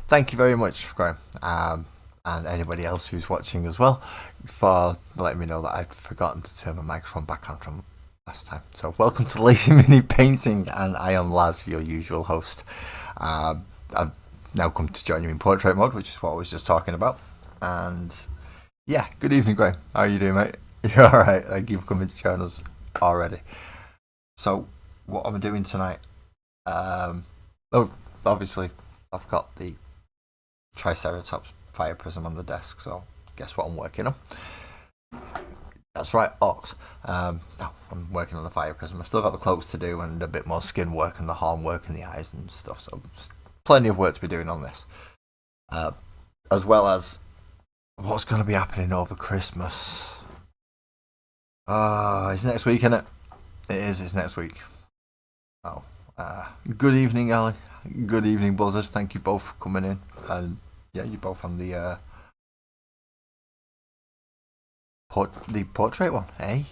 thank you very much, Graham, and anybody else who's watching as well, for letting me know that I'd forgotten to turn my microphone back on from last time. So, welcome to Lazy Mini Painting, and I am Laz, your usual host. I've now come to join you in portrait mode, which is what I was just talking about. And yeah, good evening, Graham. How are you doing, mate? You're alright. Thank you for coming to join us already. So, what I'm doing tonight, obviously, I've got the Triceratops fire prism on the desk, so guess what I'm working on? That's right, ox. No, I'm working on the fire prism. I've still got the cloaks to do and a bit more skin work and the horn work and the eyes and stuff, so plenty of work to be doing on this. As well as what's going to be happening over Christmas. It's next week, isn't it? It is, it's next week. Oh, good evening, Ali. Good evening, Buzzard. Thank you both for coming in. And yeah, you're both on the portrait one, eh?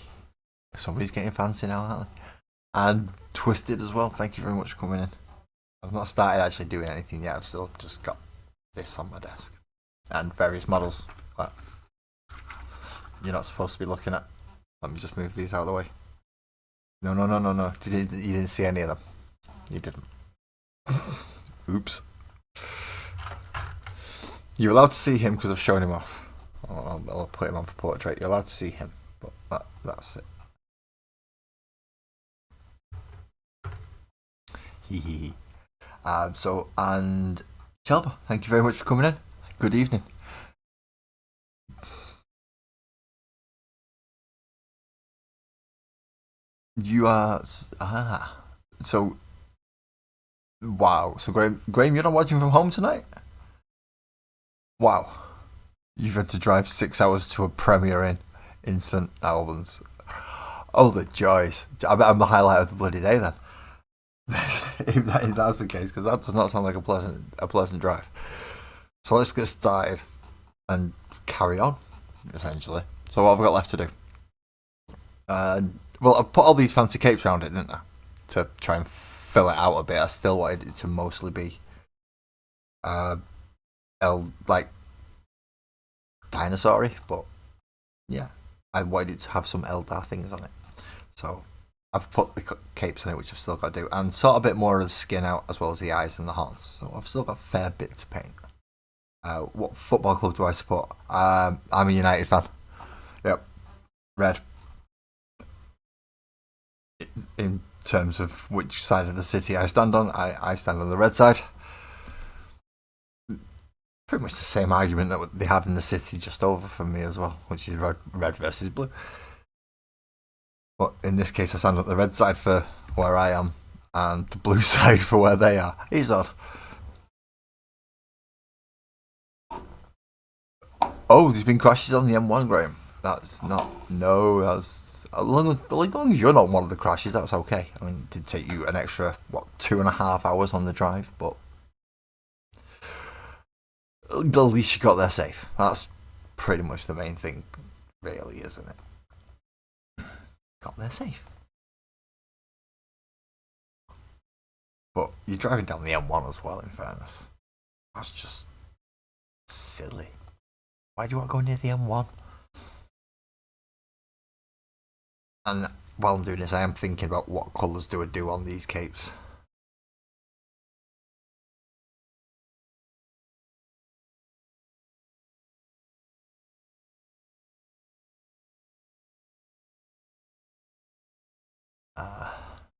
Somebody's getting fancy now, aren't they? And Twisted as well. Thank you very much for coming in. I've not started actually doing anything yet. I've still just got this on my desk and various models that you're not supposed to be looking at. Let me just move these out of the way. No. You didn't see any of them. You didn't. Oops. You're allowed to see him because I've shown him off. I'll put him on for portrait. You're allowed to see him, but that's it. Hee. And Shelba, thank you very much for coming in. Good evening. You are so wow. So Graham, you're not watching from home tonight? Wow, you've had to drive 6 hours to a premiere in Instant Albans. Oh, the joys! I bet I'm the highlight of the bloody day then. if that's the case, because that does not sound like a pleasant drive. So let's get started and carry on, essentially. So what have I got left to do? Well, I put all these fancy capes around it, didn't I? To try and fill it out a bit. I still wanted it to mostly be like dinosaur-y, but yeah, I wanted it to have some Eldar things on it. So I've put the capes on it, which I've still got to do, and sort a bit more of the skin out as well as the eyes and the horns. So I've still got a fair bit to paint. What football club do I support? I'm a United fan. Yep, red. In terms of which side of the city I stand on, I stand on the red side. Pretty much the same argument that they have in the city just over from me as well, which is red versus blue. But in this case, I stand on the red side for where I am, and the blue side for where they are. It's odd. Oh, there's been crashes on the M1, Graham. That's not. No, that's. As long as you're not one of the crashes, that's okay. I mean, it did take you an extra, 2.5 hours on the drive, but at least you got there safe. That's pretty much the main thing, really, isn't it? Got there safe. But you're driving down the M1 as well, in fairness. That's just silly. Why do you want to go near the M1? And while I'm doing this, I am thinking about what colours do I do on these capes.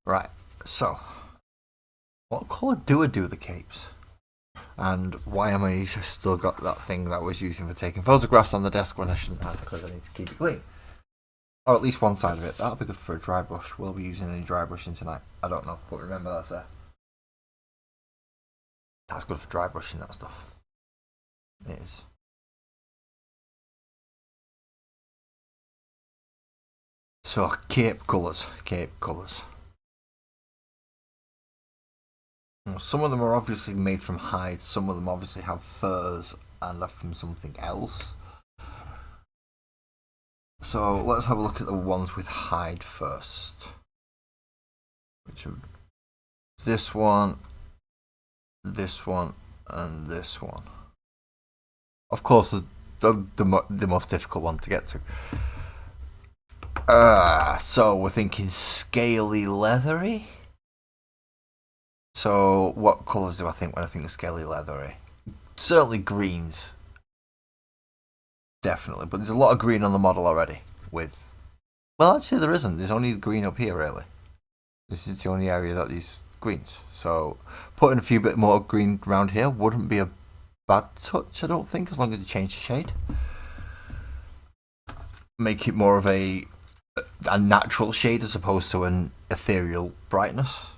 Right, so what colour do I do the capes? And why am I still got that thing that I was using for taking photographs on the desk when I shouldn't have, because I need to keep it clean? Or at least one side of it. That'll be good for a dry brush. Will we be using any dry brushing tonight? I don't know, but remember that's there. That's good for dry brushing, that stuff. It is. So, cape colours. Some of them are obviously made from hide, some of them obviously have furs and are from something else. So let's have a look at the ones with hide first. Which are this one, and this one. Of course, the most difficult one to get to. So we're thinking scaly leathery. So what colours do I think when I think of scaly leathery? Certainly greens. Definitely, but there's a lot of green on the model already. Well, actually there isn't. There's only green up here really. This is the only area that these greens. So putting a few bit more green around here wouldn't be a bad touch, I don't think, as long as you change the shade. Make it more of a natural shade as opposed to an ethereal brightness.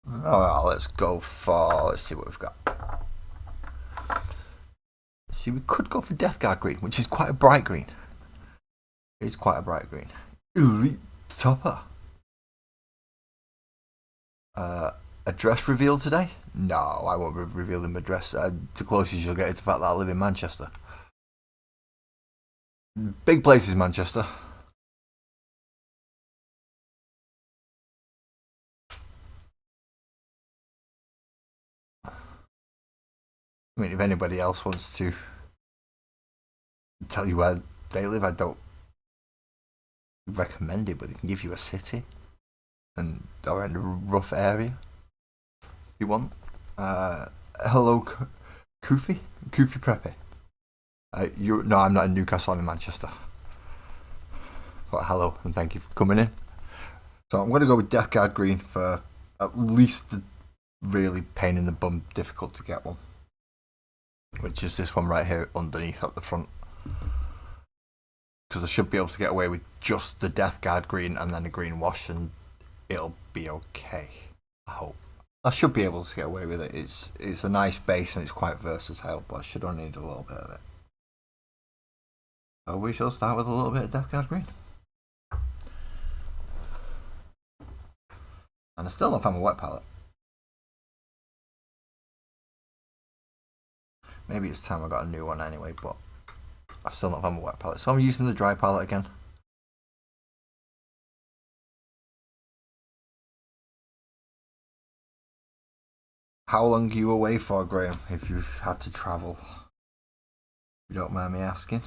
Oh, let's see what we've got. See, we could go for Death Guard green, which is quite a bright green. It is quite a bright green. Elite topper. A dress reveal today? No, I won't be revealing my dress. The closest you'll get is the fact that I live in Manchester. Big places, Manchester. I mean, if anybody else wants to tell you where they live, I don't recommend it, but they can give you a city or in a rough area if you want. Hello, Koofy Preppy. No, I'm not in Newcastle. I'm in Manchester. But hello and thank you for coming in. So I'm going to go with Death Guard green for at least the really pain in the bum, difficult to get one, which is this one right here underneath at the front. Because I should be able to get away with just the Death Guard green and then a green wash, and it'll be okay. I hope. I should be able to get away with it. It's a nice base and it's quite versatile, but I should only need a little bit of it. So we shall start with a little bit of Death Guard green. And I still don't have a wet palette. Maybe it's time I got a new one anyway, but I've still not found a wet palette. So I'm using the dry palette again. How long are you away for, Graham, if you've had to travel? If you don't mind me asking.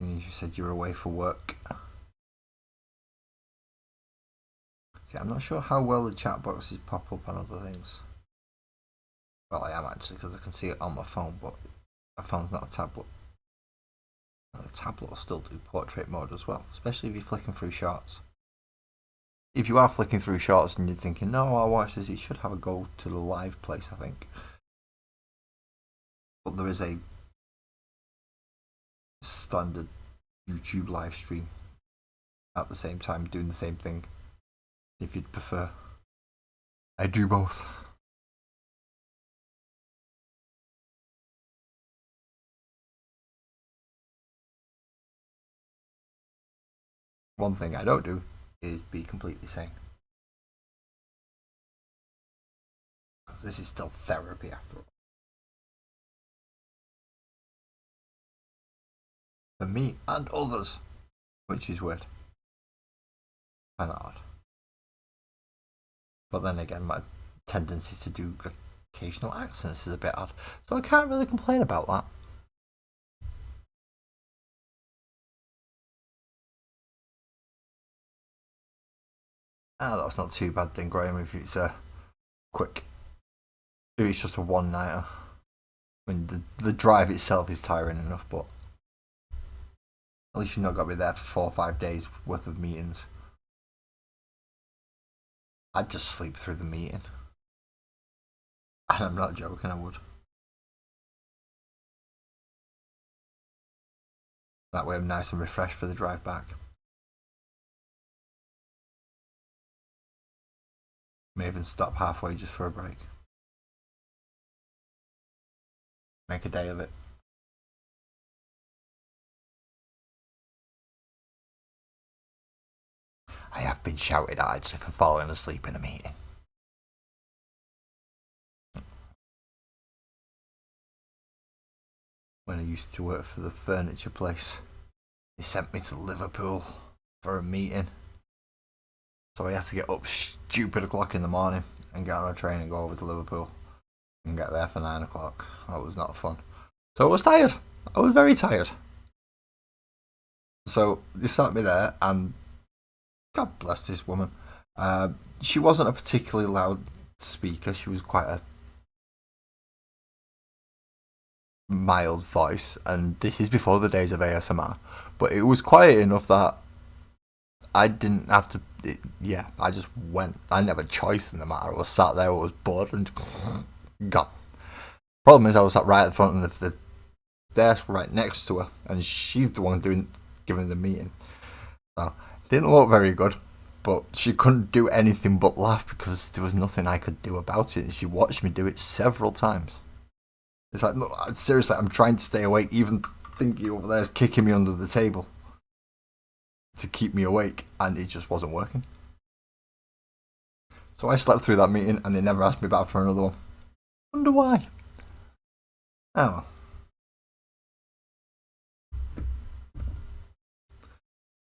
You said you were away for work. See, I'm not sure how well the chat boxes pop up on other things. Well, I am actually, because I can see it on my phone, but my phone's not a tablet. And a tablet will still do portrait mode as well, especially if you're flicking through shorts. If you are flicking through shorts and you're thinking, no, I'll watch this, it should have a go to the live place, I think. But there is a standard YouTube live stream at the same time doing the same thing, if you'd prefer. I do both. One thing I don't do is be completely sane. Because this is still therapy after all. For me and others, which is weird. Kind of odd. But then again, my tendency to do occasional accents is a bit odd, so I can't really complain about that. That's not too bad then, Graham, if it's quick. If it's just a one-nighter. I mean, the drive itself is tiring enough, but at least you've not got to be there for 4 or 5 days worth of meetings. I'd just sleep through the meeting. And I'm not joking, I would. That way I'm nice and refreshed for the drive back. May even stop halfway just for a break. Make a day of it. I have been shouted at actually for falling asleep in a meeting. When I used to work for the furniture place, they sent me to Liverpool for a meeting. So I had to get up stupid o'clock in the morning and get on a train and go over to Liverpool. and get there for 9 o'clock. That was not fun. So I was tired. I was very tired. So they sat me there, and God bless this woman. She wasn't a particularly loud speaker. She was quite a mild voice, and this is before the days of ASMR. But it was quiet enough that I didn't have to. I just went. I didn't have a choice in the matter. I was sat there, I was bored, and gone. Problem is, I was sat right at the front of the desk, right next to her, and she's the one giving the meeting. So it didn't look very good, but she couldn't do anything but laugh because there was nothing I could do about it. And she watched me do it several times. It's like, look, seriously, I'm trying to stay awake. Even thinking over there is kicking me under the table to keep me awake, and it just wasn't working. So I slept through that meeting, and they never asked me back for another one. Wonder why? Oh.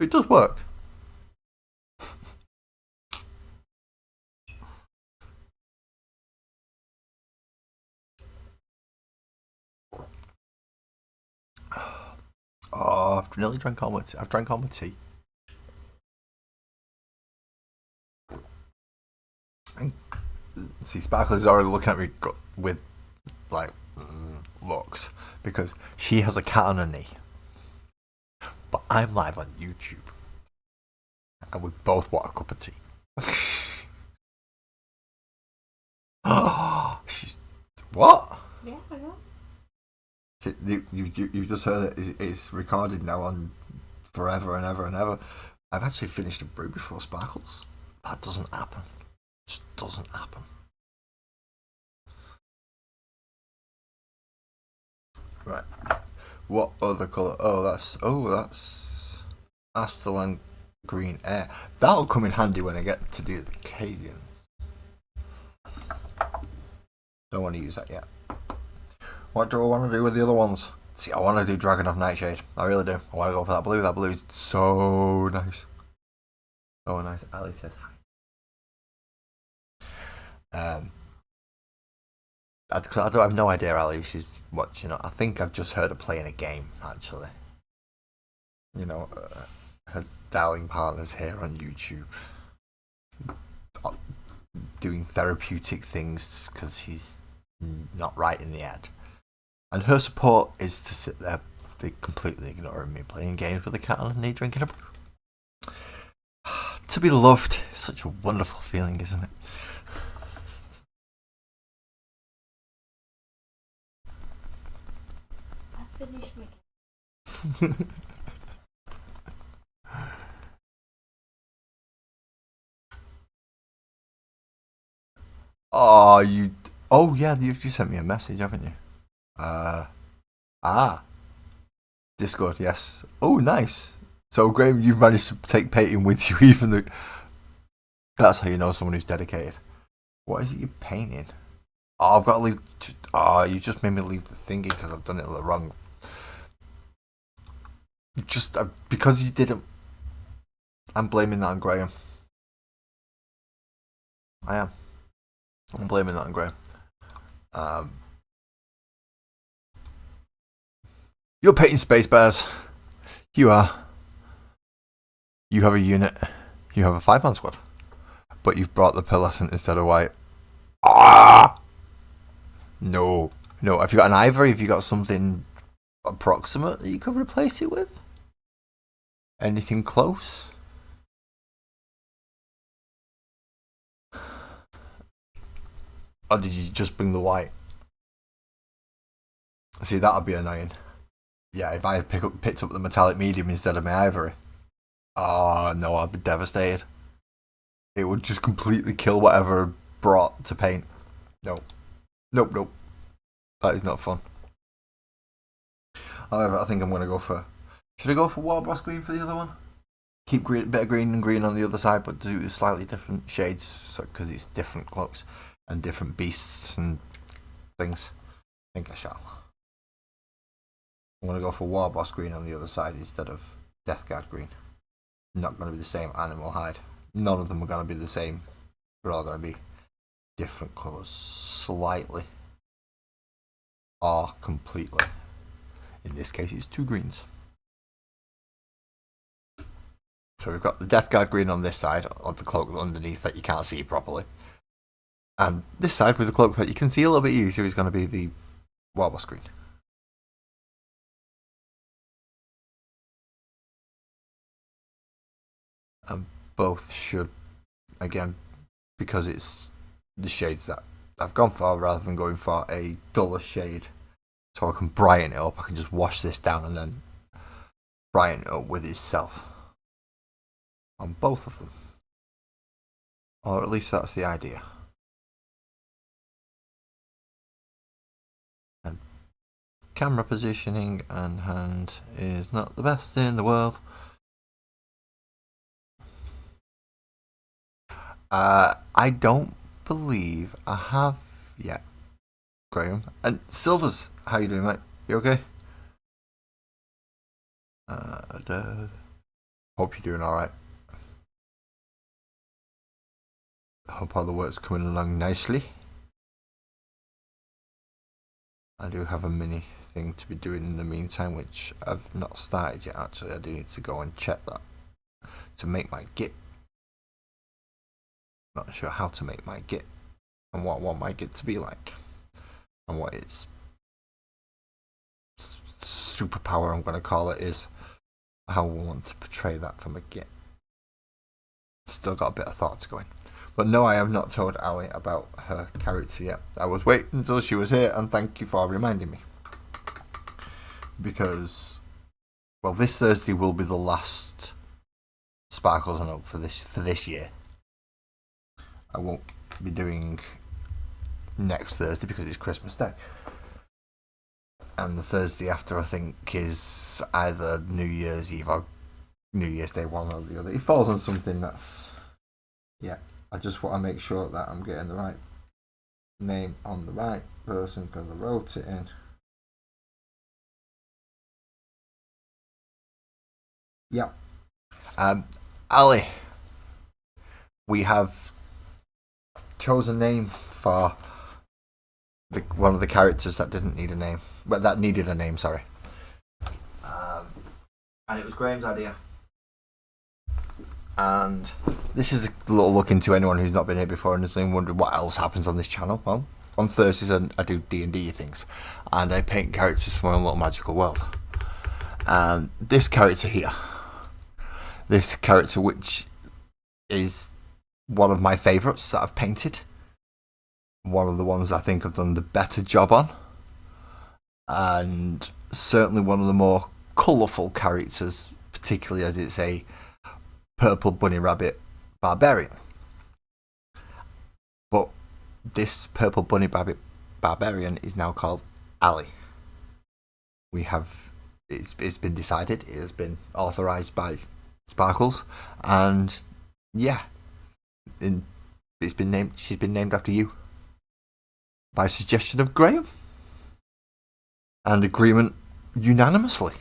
It does work. Oh, I've nearly drank all my tea. I've drank all my tea. See, Sparkler's already looking at me with, like, looks, because she has a cat on her knee. But I'm live on YouTube, and we both want a cup of tea. She's what? Yeah, I know. So you've just heard it. It's recorded now on forever and ever and ever. I've actually finished a brew before Sparkles. That doesn't happen. It just doesn't happen. Right. What other colour? That's Astellan Green Air. That'll come in handy when I get to do the Cadians. Don't want to use that yet. What do I want to do with the other ones? See, I want to do Dragon of Nightshade. I really do. I want to go for that blue. That blue is so nice. So nice. Ali says hi. I don't have no idea, Ali. She's watching. I think I've just heard her playing a game, actually. You know, her darling partner's here on YouTube, doing therapeutic things because he's not right in the head. And her support is to sit there, completely ignoring me, playing games with a cat on her knee, drinking a brew. To be loved is such a wonderful feeling, isn't it? I finished my game. Oh yeah, you've just sent me a message, haven't you? Discord, yes. Oh, nice. So Graham, you've managed to take painting with you, even though that's how you know someone who's dedicated. What is it you're painting? Oh, I've got to leave. Oh, you just made me leave the thingy because I've done it the wrong. Because you didn't. I'm blaming that on Graham. I am. I'm blaming that on Graham. You're painting space bears. You are. You have a unit. You have a 5-man squad. But you've brought the pearlescent instead of white. Ah! No. Have you got an ivory? Have you got something approximate that you could replace it with? Anything close? Or did you just bring the white? See, that'd be annoying. Yeah, if I had picked up the metallic medium instead of my ivory. Oh, no, I'd be devastated. It would just completely kill whatever I brought to paint. Nope. That is not fun. However, I think I'm going to go for... Should I go for Warboss Green for the other one? Keep a bit of green and green on the other side, but do slightly different shades, because it's different cloaks and different beasts and things. I think I shall. I'm going to go for Warboss Green on the other side instead of Deathguard Green. Not going to be the same animal hide. None of them are going to be the same. They're all going to be different colours, slightly. are completely. In this case, it's 2 greens. So we've got the Death Guard green on this side, on the cloak underneath that you can't see properly. And this side with the cloak that you can see a little bit easier is going to be the Warboss green. And both should, again, because it's the shades that I've gone for rather than going for a duller shade, so I can brighten it up. I can just wash this down and then brighten it up with itself on both of them, or at least that's the idea. And camera positioning and hand is not the best in the world. I don't believe I have yet, Graham. And Silvers, how you doing, mate? You okay? Hope you're doing alright. Hope all the work's coming along nicely. I do have a mini thing to be doing in the meantime, which I've not started yet actually. I do need to go and check that to make my Git. Not sure how to make my Git and what I want my Git to be like and what its superpower, I'm going to call it, is how I want to portray that from a Git. Still got a bit of thoughts going. But no, I have not told Ali about her character yet. I was waiting until she was here, and thank you for reminding me. Because, well, this Thursday will be the last Sparkles and Up for this year. I won't be doing next Thursday because it's Christmas Day. And the Thursday after, I think, is either New Year's Eve or New Year's Day, one or the other. It falls on something that's... Yeah, I just want to make sure that I'm getting the right name on the right person because I wrote it in. Yeah. Ali, we have chosen a name for one of the characters that didn't need a name, but that needed a name. Sorry. And it was Graham's idea. And this is a little look into anyone who's not been here before and is wondering what else happens on this channel. Well, on Thursdays I do D&D things, and I paint characters from my own little magical world. And this character here, which is one of my favourites that I've painted, one of the ones I think I've done the better job on, and certainly one of the more colourful characters, particularly as it's a purple bunny rabbit barbarian. But this purple bunny rabbit barbarian is now called Ali. It's been decided, it has been authorised by Sparkles, and yeah, she's been named after you by suggestion of Graham and agreement unanimously.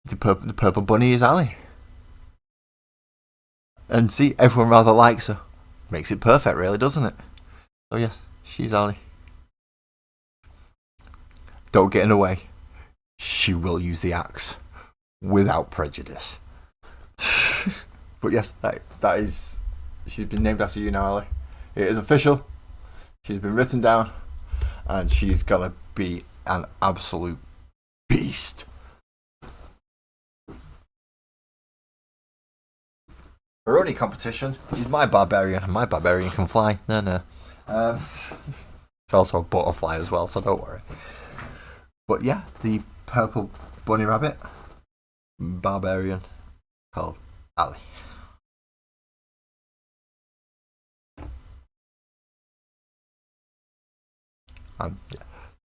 The purple bunny is Ali. And see, everyone rather likes her. Makes it perfect, really, doesn't it? So yes, she's Ali. Don't get in the way. She will use the axe without prejudice. But yes, that is... She's been named after you now, Ali. It is official. She's been written down. And she's gonna be an absolute beast. Her only competition is my barbarian, and my barbarian can fly. No. It's also a butterfly as well, so don't worry. But yeah, the purple bunny rabbit barbarian called Ali.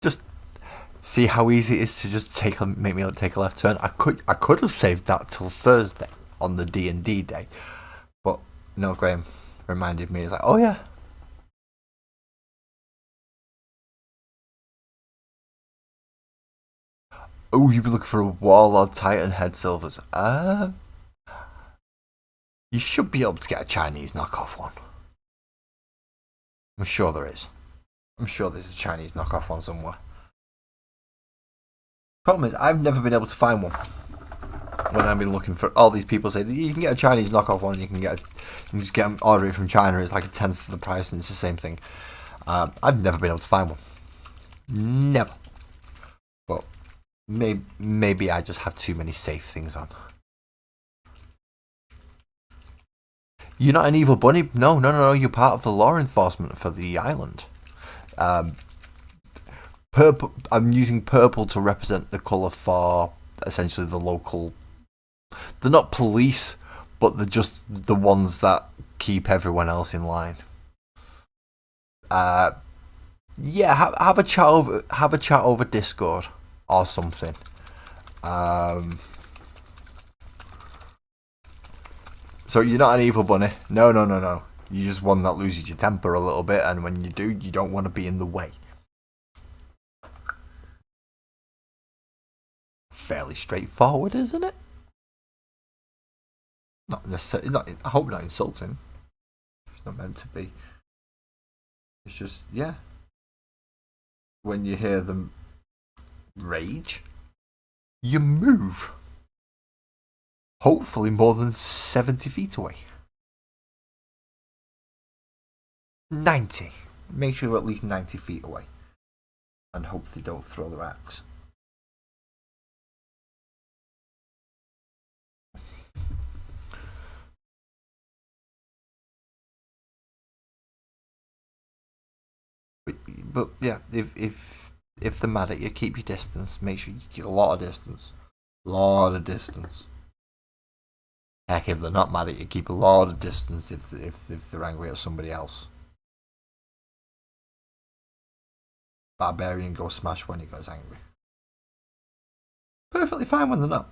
Just see how easy it is to just make me take a left turn. I could have saved that till Thursday on the D&D day. But no, Graham reminded me. He's like, oh yeah. Oh, you'd be looking for a Warlord Titan head, Silvers. You should be able to get a Chinese knockoff one. I'm sure there is. I'm sure there's a Chinese knockoff one somewhere. Problem is, I've never been able to find one. When I've been looking for, all these people say that you can get a Chinese knockoff one, you can just get them, order it from China. It's like a tenth of the price, and it's the same thing. I've never been able to find one. Never. But maybe I just have too many safe things on. You're not an evil bunny. No. You're part of the law enforcement for the island. Purple. I'm using purple to represent the colour for essentially the local. They're not police, but they're just the ones that keep everyone else in line. Yeah, have a chat over Discord or something. So you're not an evil bunny. No. You're just one that loses your temper a little bit, and when you do, you don't want to be in the way. Fairly straightforward, isn't it? Not necessarily. I hope not insulting. It's not meant to be. It's just, yeah. When you hear them rage, you move. Hopefully more than 70 feet away. 90. Make sure you're at least 90 feet away. And hope they don't throw their axe. But yeah, if they're mad at you, keep your distance. Make sure you get a lot of distance. Heck, if they're not mad at you, keep a lot of distance if they're angry at somebody else. Barbarian goes smash when he goes angry. Perfectly fine when they're not.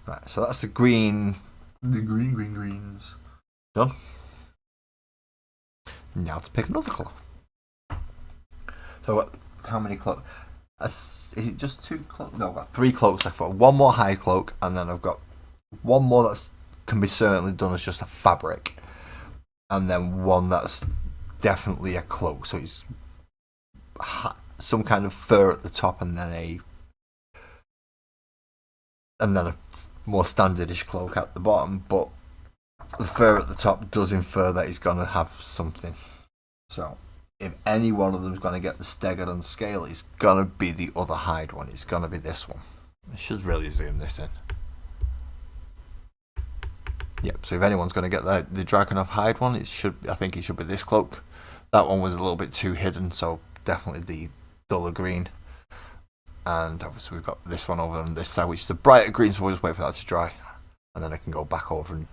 Right, so that's the greens. Done. Now to pick another colour. So how many cloaks? Is it just 2 cloaks? No, I've got 3 cloaks. I've got one more hide cloak, and then I've got one more that can be certainly done as just a fabric, and then one that's definitely a cloak. So it's some kind of fur at the top, and then a more standardish cloak at the bottom. But the fur at the top does infer that he's gonna have something. So if any one of them's gonna get the staggered on scale, it's gonna be the other hide one. It's gonna be this one. I should really zoom this in. Yep. So if anyone's gonna get the Dragonov hide one, I think it should be this cloak. That one was a little bit too hidden, so definitely the duller green. And obviously we've got this one over on this side, which is a brighter green, so we'll just wait for that to dry. And then I can go back over and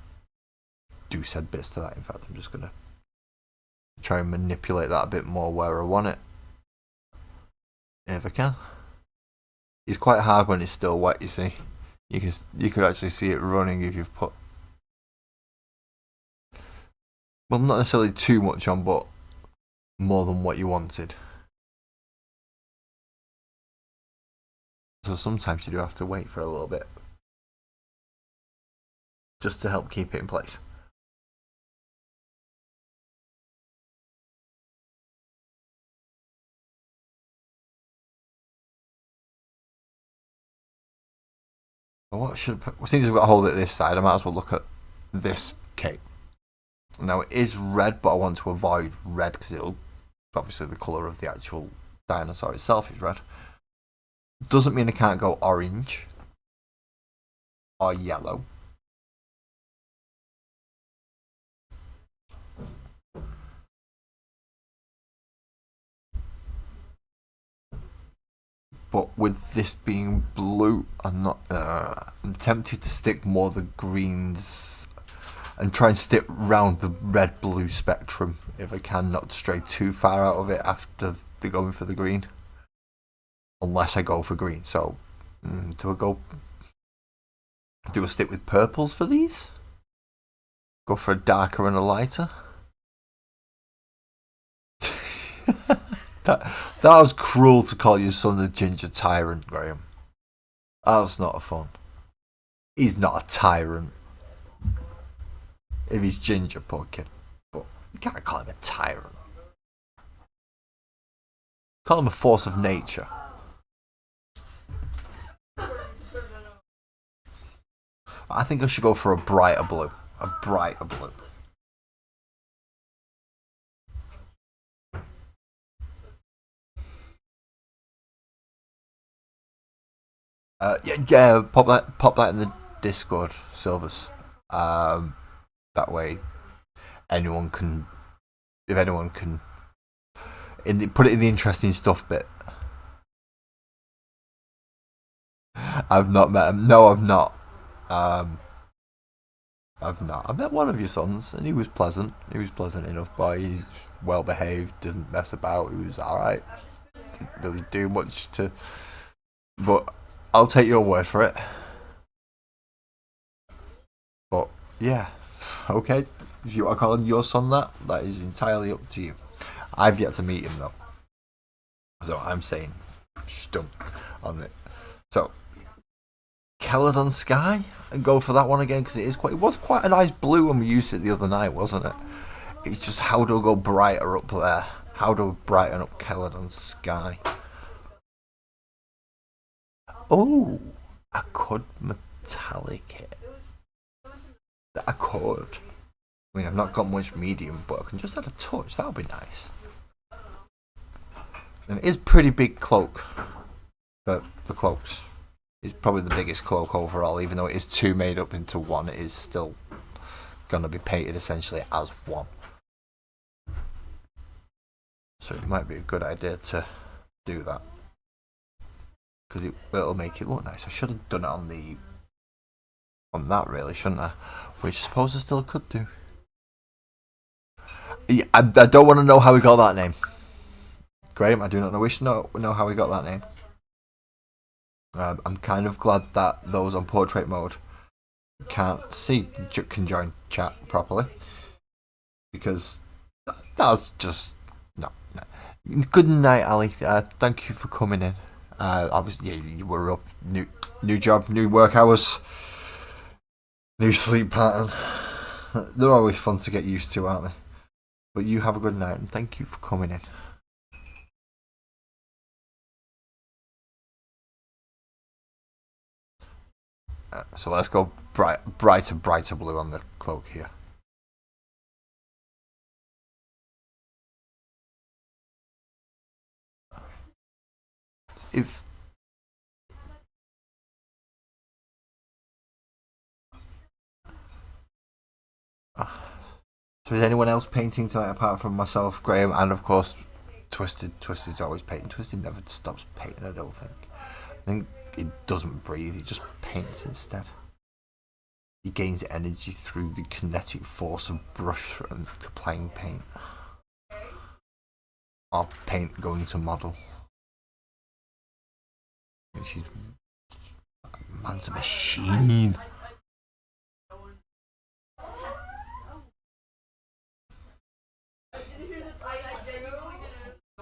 do said bits to that. In fact, I'm just going to try and manipulate that a bit more where I want it. If I can. It's quite hard when it's still wet, you see. You could actually see it running if you've put... Well, not necessarily too much on, but more than what you wanted. So sometimes you do have to wait for a little bit. Just to help keep it in place. Since we've got a hold at this side, I might as well look at this cape. Now it is red, but I want to avoid red because it'll obviously the colour of the actual dinosaur itself is red. Doesn't mean I can't go orange or yellow. But with this being blue, I'm tempted to stick more the greens and try and stick round the red-blue spectrum if I can, not stray too far out of it after they're going for the green. Unless I go for green. So, do I stick with purples for these? Go for a darker and a lighter? That was cruel to call your son the ginger tyrant, Graham. That was not fun. He's not a tyrant. if he's ginger, poor kid. But you can't call him a tyrant. Call him a force of nature. I think I should go for a brighter blue. A brighter blue. Yeah. Pop that in the Discord, Silvers. That way, anyone can, if anyone can, put it in the interesting stuff bit. I've not met him. No, I've not. I've not. I met one of your sons, and he was pleasant. He was pleasant enough, boy. He's well behaved, didn't mess about. He was all right. Didn't really do much to, but I'll take your word for it. But yeah, okay. If you are calling your son that, that is entirely up to you. I've yet to meet him though, so I'm saying stump on it. So Celadon Sky, and go for that one again because it was quite a nice blue when we used it the other night, wasn't it? It's just how do I go brighter up there? How do I brighten up Celadon Sky? Oh, I could metallic it. I could. I mean, I've not got much medium, but I can just add a touch. That would be nice. And it is pretty big cloak. But the cloaks is probably the biggest cloak overall, even though it is two made up into one. It is still going to be painted essentially as one. So it might be a good idea to do that. Because it'll make it look nice. I should have done it on that really, shouldn't I? Which I suppose I still could do. Yeah, I don't want to know how he got that name. Graham, I do not wish to know how he got that name. I'm kind of glad that those on portrait mode can't see, can join chat properly. Because that was just... No. Good night, Ali. Thank you for coming in. Obviously, yeah, you were up. New job, new work hours, new sleep pattern. They're always fun to get used to, aren't they? But you have a good night, and thank you for coming in. So let's go brighter blue on the cloak here. If so, is anyone else painting tonight apart from myself, Graham, and of course Twisted? Twisted's always painting. Twisted never stops painting. I don't think. I think it doesn't breathe. It just paints instead. He gains energy through the kinetic force of brush and applying paint, or paint going to model. She's man's a machine.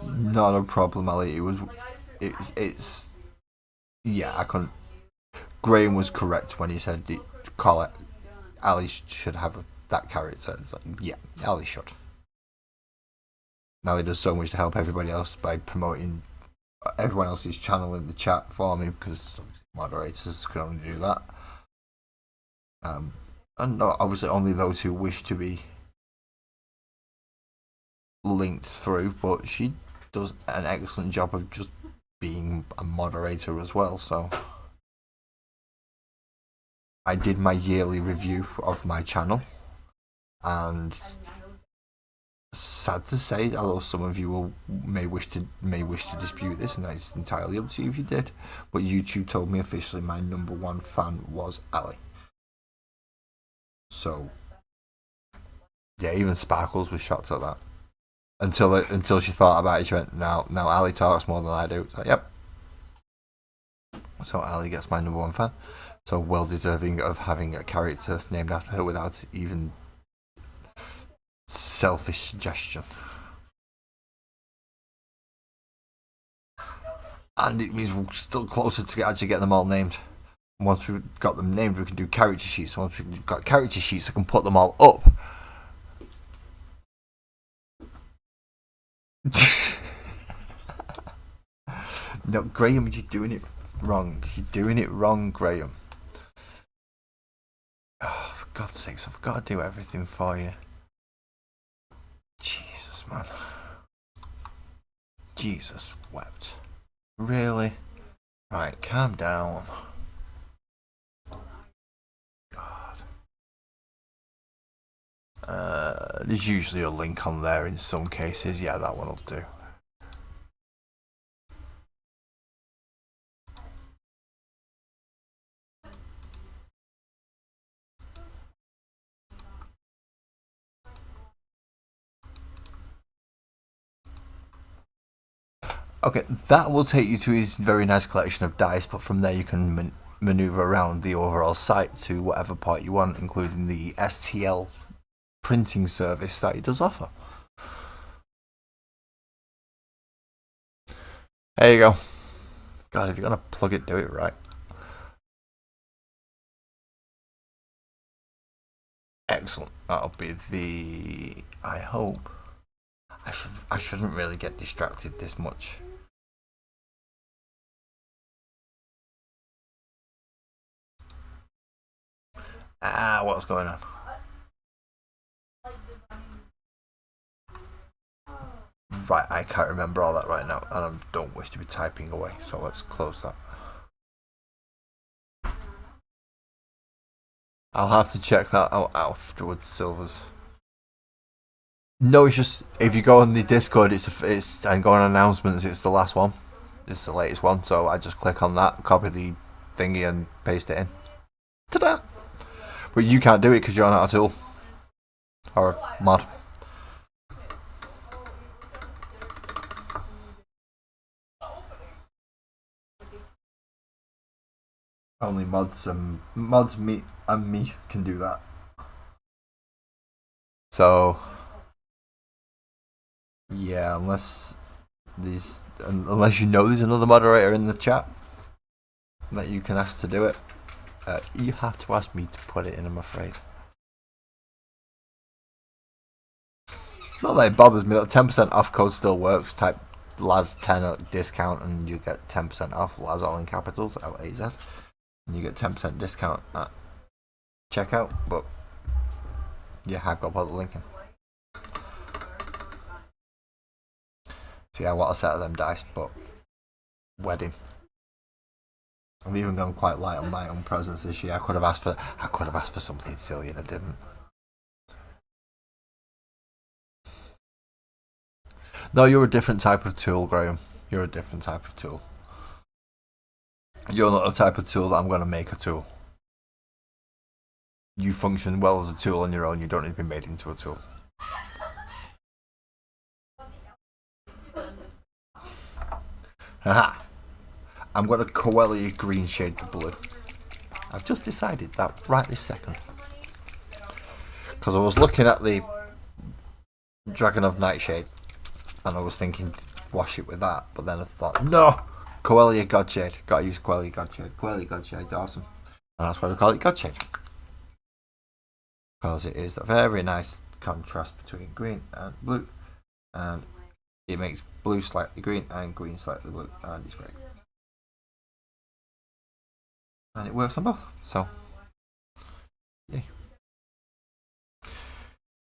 Not a problem, Ali. It's yeah. I couldn't. Graham was correct when he said call it. Ali should have that character. It's like, yeah, Ali should. Ali does so much to help everybody else by promoting everyone else's channel in the chat for me because moderators can only do that. And obviously only those who wish to be linked through, but she does an excellent job of just being a moderator as well, so I did my yearly review of my channel, and sad to say, although some of you may wish to dispute this, and that's entirely up to you if you did, but YouTube told me officially my number one fan was Ali. So yeah, even Sparkles was shocked at that. Until she thought about it, she went, "No, Ali talks more than I do." So yep. So Ali gets my number one fan. So well deserving of having a character named after her without even selfish suggestion. And it means we're still closer to actually getting them all named. Once we've got them named, we can do character sheets. Once we've got character sheets, I can put them all up. No, Graham, you're doing it wrong. You're doing it wrong, Graham. Oh, for God's sakes, I've got to do everything for you. Jesus, man. Jesus wept. Really? Right, calm down. God. There's usually a link on there in some cases. Yeah, that one will do. Okay, that will take you to his very nice collection of dice, but from there you can maneuver around the overall site to whatever part you want, including the STL printing service that he does offer. There you go. God, if you're gonna plug it, do it right. Excellent. That'll be the. I hope. I shouldn't really get distracted this much. What's going on? Right, I can't remember all that right now, and I don't wish to be typing away, so let's close that. I'll have to check that out afterwards, Silvers. No, it's just if you go on the Discord, it's and go on announcements. It's the last one. It's the latest one, so I just click on that, copy the thingy, and paste it in. Ta-da! But you can't do it because you're not a tool or a mod. Only mods me can do that. So yeah, unless you know there's another moderator in the chat that you can ask to do it, you have to ask me to put it in. I'm afraid. Not that it bothers me. That 10% off code still works. Type Laz10 discount and you get 10% off. Laz all in capitals, LAZ, and you get 10% discount at checkout. But yeah, I've got to put the link in. See, I want a set of them dice, but wedding. I've even gone quite light on my own presents this year. I could have asked for something silly and I didn't. No, you're a different type of tool, Graham. You're a different type of tool. You're not the type of tool that I'm going to make a tool. You function well as a tool on your own. You don't need to be made into a tool. Haha. I'm going to Coelia green shade the blue. I've just decided that right this second. Because I was looking at the Dragon of Nightshade and I was thinking wash it with that, but then I thought, no! Coelia Godshade. Gotta use Coelia Godshade. Coelia Godshade's awesome. And that's why we call it Godshade. Because it is a very nice contrast between green and blue. And it makes blue slightly green and green slightly blue. And it's great. And it works on both. So, yeah.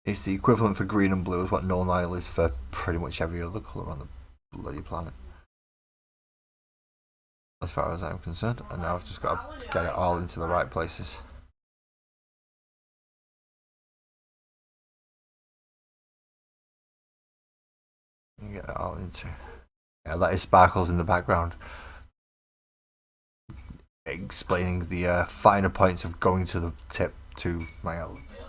It's the equivalent for green and blue is what null nihil is for pretty much every other colour on the bloody planet. As far as I'm concerned. And now I've just got to get it all into the right places. And get it all into... Yeah, that is Sparkles in the background. Explaining the finer points of going to the tip to my elders.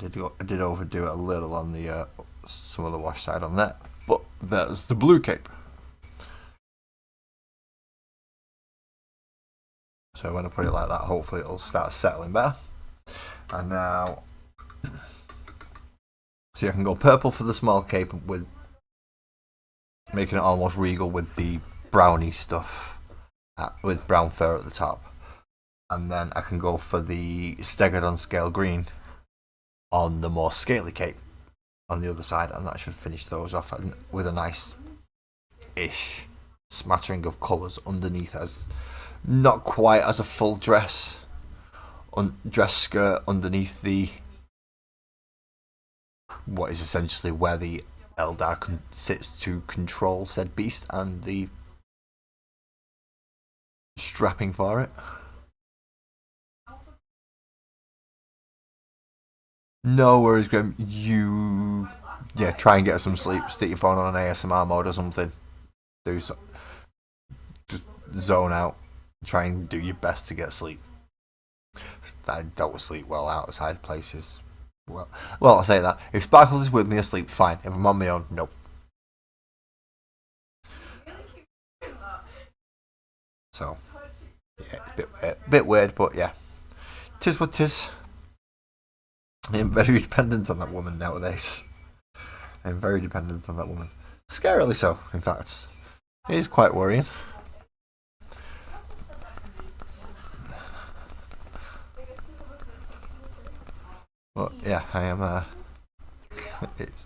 I did overdo it a little on the some of the wash side on that, but there's the blue cape. So when I put it like that, hopefully it'll start settling better. And now, see, I can go purple for the small cape with making it almost regal with the browny stuff with brown fur at the top. And then I can go for the Stegodon scale green on the more scaly cape on the other side, and that should finish those off with a nice-ish smattering of colours underneath, as not quite as a full dress skirt underneath the what is essentially where the Eldar sits to control said beast and the strapping for it. No worries, Grim. You try and get some sleep. Stick your phone on an ASMR mode or something. Just zone out. Try and do your best to get sleep. I don't sleep well outside places. Well, I'll say that. If Sparkles is with me asleep, fine. If I'm on my own, nope. So, yeah, a bit weird, but yeah. Tis what tis. I'm very dependent on that woman nowadays. I'm very dependent on that woman. Scarily so, in fact. It is quite worrying. But yeah, I am. It's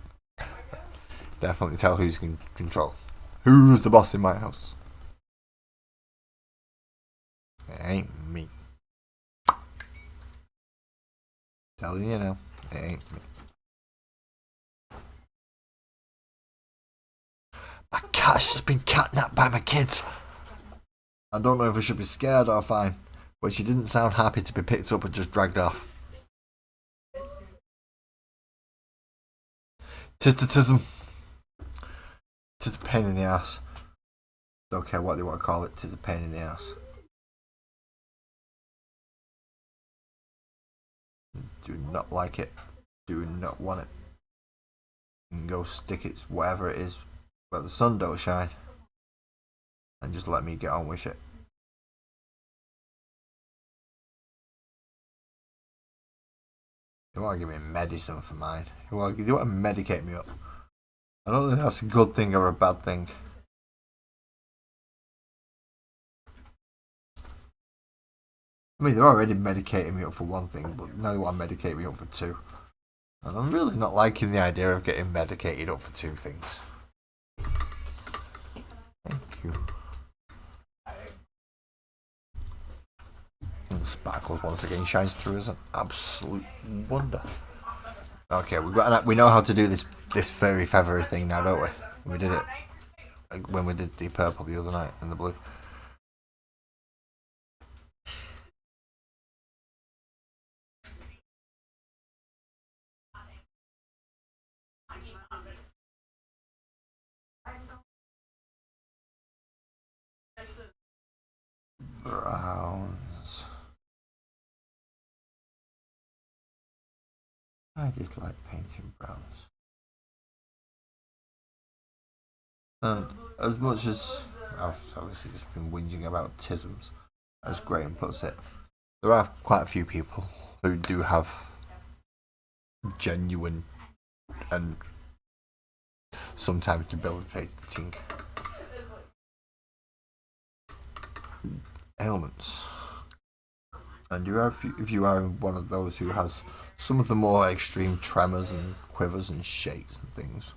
definitely tell who's in control. Who's the boss in my house? It ain't me. Telling you now, it ain't me. My cat's just been catnapped by my kids. I don't know if I should be scared or fine, but she didn't sound happy to be picked up and just dragged off. Tism. Tis a pain in the ass. Don't care what they want to call it, tis a pain in the ass. Do not like it. Do not want it. You can go stick it whatever it is where the sun don't shine. And just let me get on with it. You want to give me medicine for mine. You want to medicate me up. I don't think that's a good thing or a bad thing. I mean, they're already medicating me up for one thing, but now they want to medicate me up for two. And I'm really not liking the idea of getting medicated up for two things. Thank you. And Sparkles once again shines through as an absolute wonder. Okay, we know how to do this fairy feathery thing now, don't we? We did it when we did the purple the other night and the blue. Browns. I just like painting browns. And as much as I've obviously just been whinging about tisms, as Graham puts it, there are quite a few people who do have genuine and sometimes debilitating ailments. And if you are one of those who has some of the more extreme tremors and quivers and shakes and things,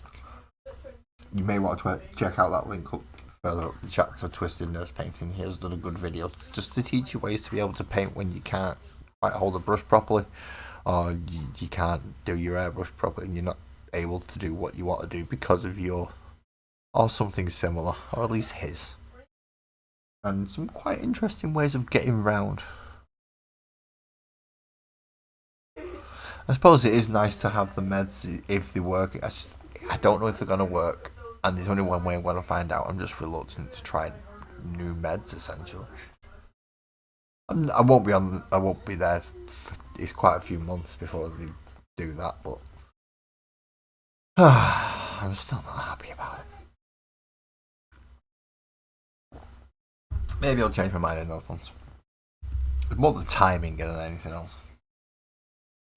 you may want to check out that link up further up the chat for Twisted Nurse Painting. He has done a good video just to teach you ways to be able to paint when you can't quite hold a brush properly, or you can't do your airbrush properly and you're not able to do what you want to do because of your, or something similar, or at least his. And some quite interesting ways of getting round. I suppose it is nice to have the meds if they work. I don't know if they're going to work, and there's only one way I'm going to find out. I'm just reluctant to try new meds, essentially. I won't be there. It's quite a few months before they do that, but I'm still not happy about it. Maybe I'll change my mind in those ones. It's more the timing than anything else.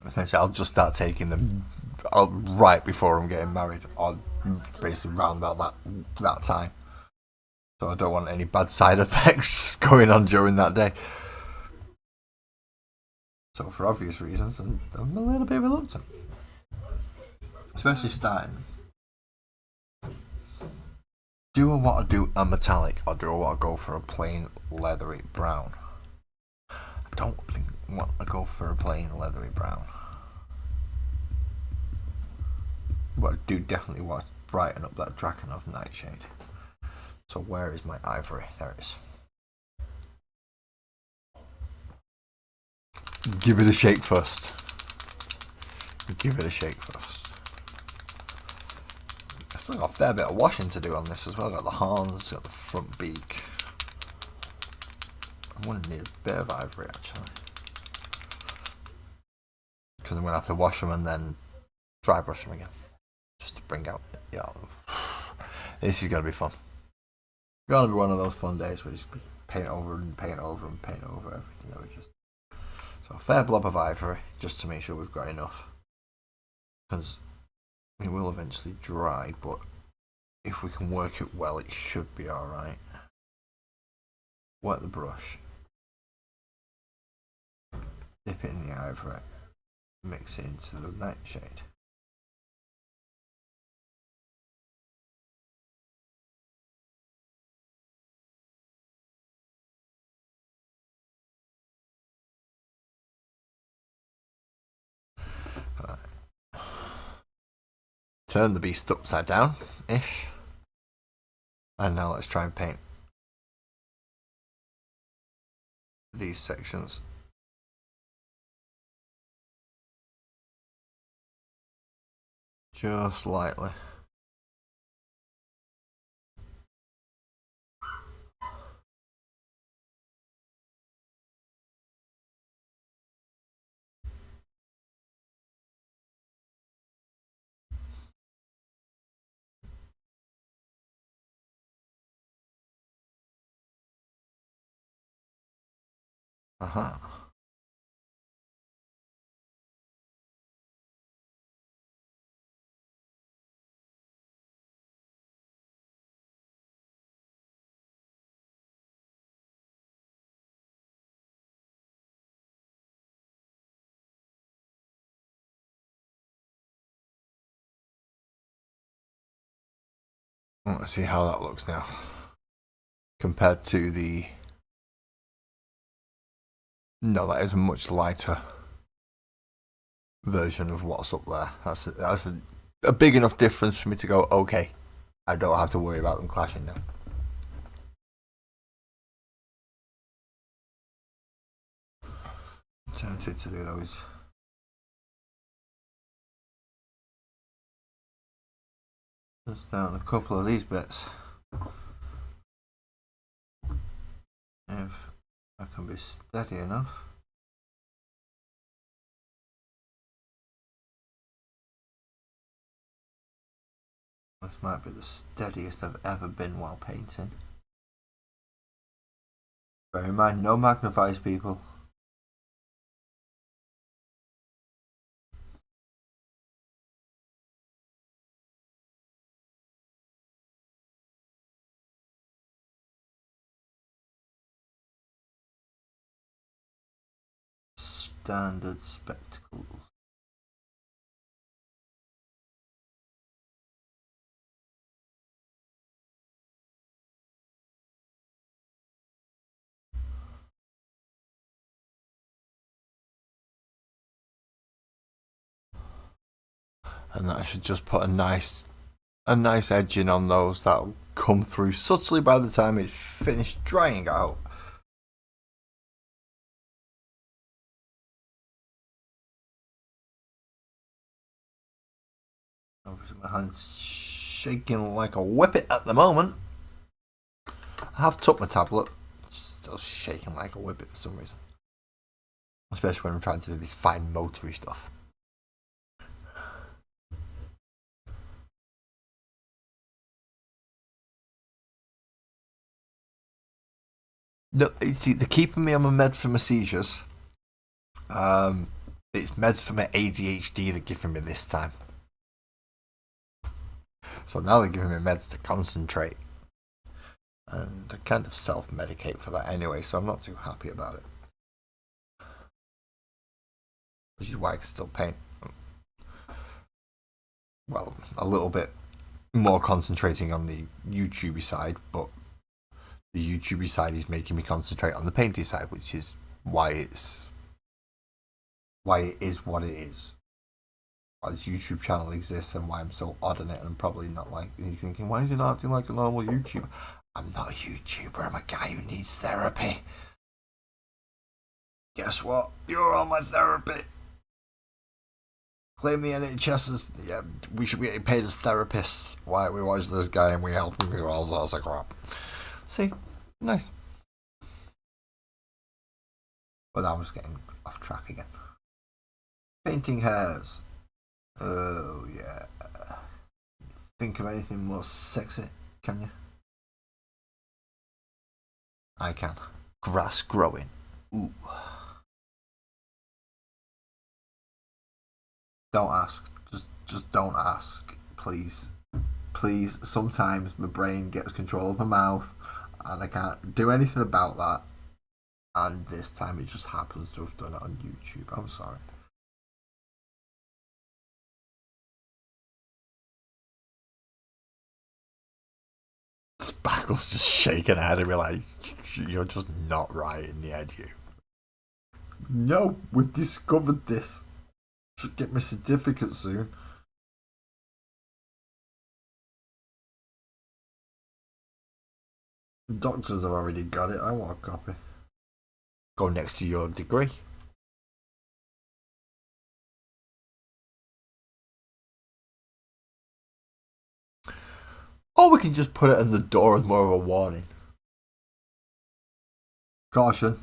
Essentially, I'll just start taking them right before I'm getting married, or basically round about that time. So I don't want any bad side effects going on during that day. So for obvious reasons, I'm a little bit reluctant, especially starting. Do I want to do a metallic, or do I want to go for a plain leathery brown? I don't think I want to go for a plain leathery brown. But I do definitely want to brighten up that Drakenov nightshade. So where is my ivory? There it is. Give it a shake first. Give it a shake first. I still got a fair bit of washing to do on this as well. Got the horns, got the front beak. I'm going to need a bit of ivory actually. Because I'm going to have to wash them and then dry brush them again. Just to bring out, this is going to be fun. It's going to be one of those fun days where you just paint over and paint over and paint over everything that we just. So a fair blob of ivory, just to make sure we've got enough. Because it will eventually dry, but if we can work it well, it should be alright. Wet the brush. Dip it in the ivory. Mix it into the nightshade. Turn the beast upside down ish. And now let's try and paint these sections. Just lightly. Let's see how that looks now. Compared to the. No, that is a much lighter version of what's up there. That's a big enough difference for me to go, okay, I don't have to worry about them clashing now. I'm tempted to do those. Just down a couple of these bits. If I can be steady enough. This might be the steadiest I've ever been while painting. Bear in mind, no magnifiers, people. Standard spectacles. And that should just put a nice edge in on those that'll come through subtly by the time it's finished drying out. Obviously my hand's shaking like a whippet at the moment. I have took my tablet, it's still shaking like a whippet for some reason. Especially when I'm trying to do this fine motory stuff. No, see, they're keeping me on my meds for my seizures. It's meds for my ADHD they're giving me this time. So now they're giving me meds to concentrate. And I kind of self-medicate for that anyway, so I'm not too happy about it. Which is why I can still paint. Well, a little bit more concentrating on the YouTubey side, but the YouTubey side is making me concentrate on the painting side, which is why it is what it is. Why this YouTube channel exists and why I'm so odd on it, and I'm probably not like you thinking, why is he not acting like a normal YouTuber? I'm not a YouTuber, I'm a guy who needs therapy. Guess what? You're on my therapy. Claim the NHS as, yeah, we should be getting paid as therapists. Why we watch this guy and we help him with all sorts of crap. See? Nice. But now I'm just getting off track again. Painting hairs. Oh, yeah. Think of anything more sexy, can you? I can. Grass growing. Ooh. Don't ask. Just don't ask. Please. Please. Sometimes my brain gets control of my mouth and I can't do anything about that. And this time it just happens to have done it on YouTube. I'm sorry. Spackle's just shaking her head and be like, you're just not right in the head, you. No, we've discovered this. Should get my certificate soon. Doctors have already got it. I want a copy. Go next to your degree. Or we can just put it in the door as more of a warning. Caution.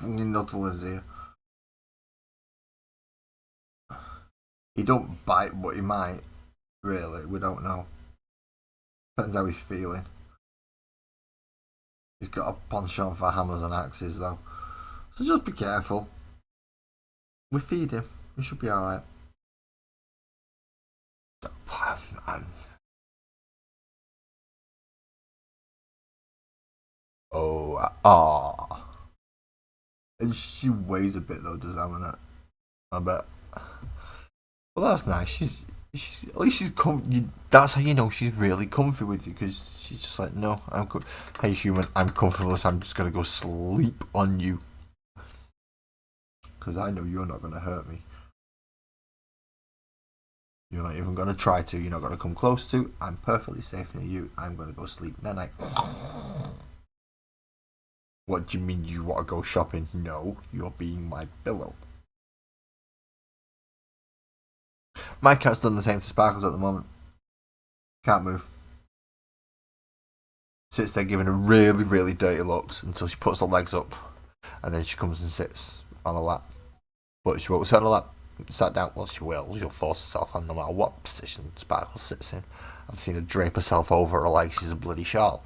Nutter lives here. He don't bite, but he might. Really, we don't know. Depends how he's feeling. He's got a penchant for hammers and axes, though. So just be careful. We feed him. He should be alright. And she weighs a bit though, does Aminette? I bet. Well, that's nice. She's at least she's that's how you know she's really comfy with you, because she's just like, no, hey human, I'm comfortable, so I'm just gonna go sleep on you, because I know you're not gonna hurt me. You're not even gonna try to. You're not gonna come close to. I'm perfectly safe near you. I'm gonna go sleep. Night night. What do you mean you want to go shopping? No, you're being my pillow. My cat's done the same to Sparkles at the moment. Can't move. Sits there giving her really, really dirty looks until she puts her legs up, and then she comes and sits on her lap. But she won't sit on her lap. Sat down. Well, she will. She'll force herself on no matter what position Sparkles sits in. I've seen her drape herself over her like she's a bloody shawl.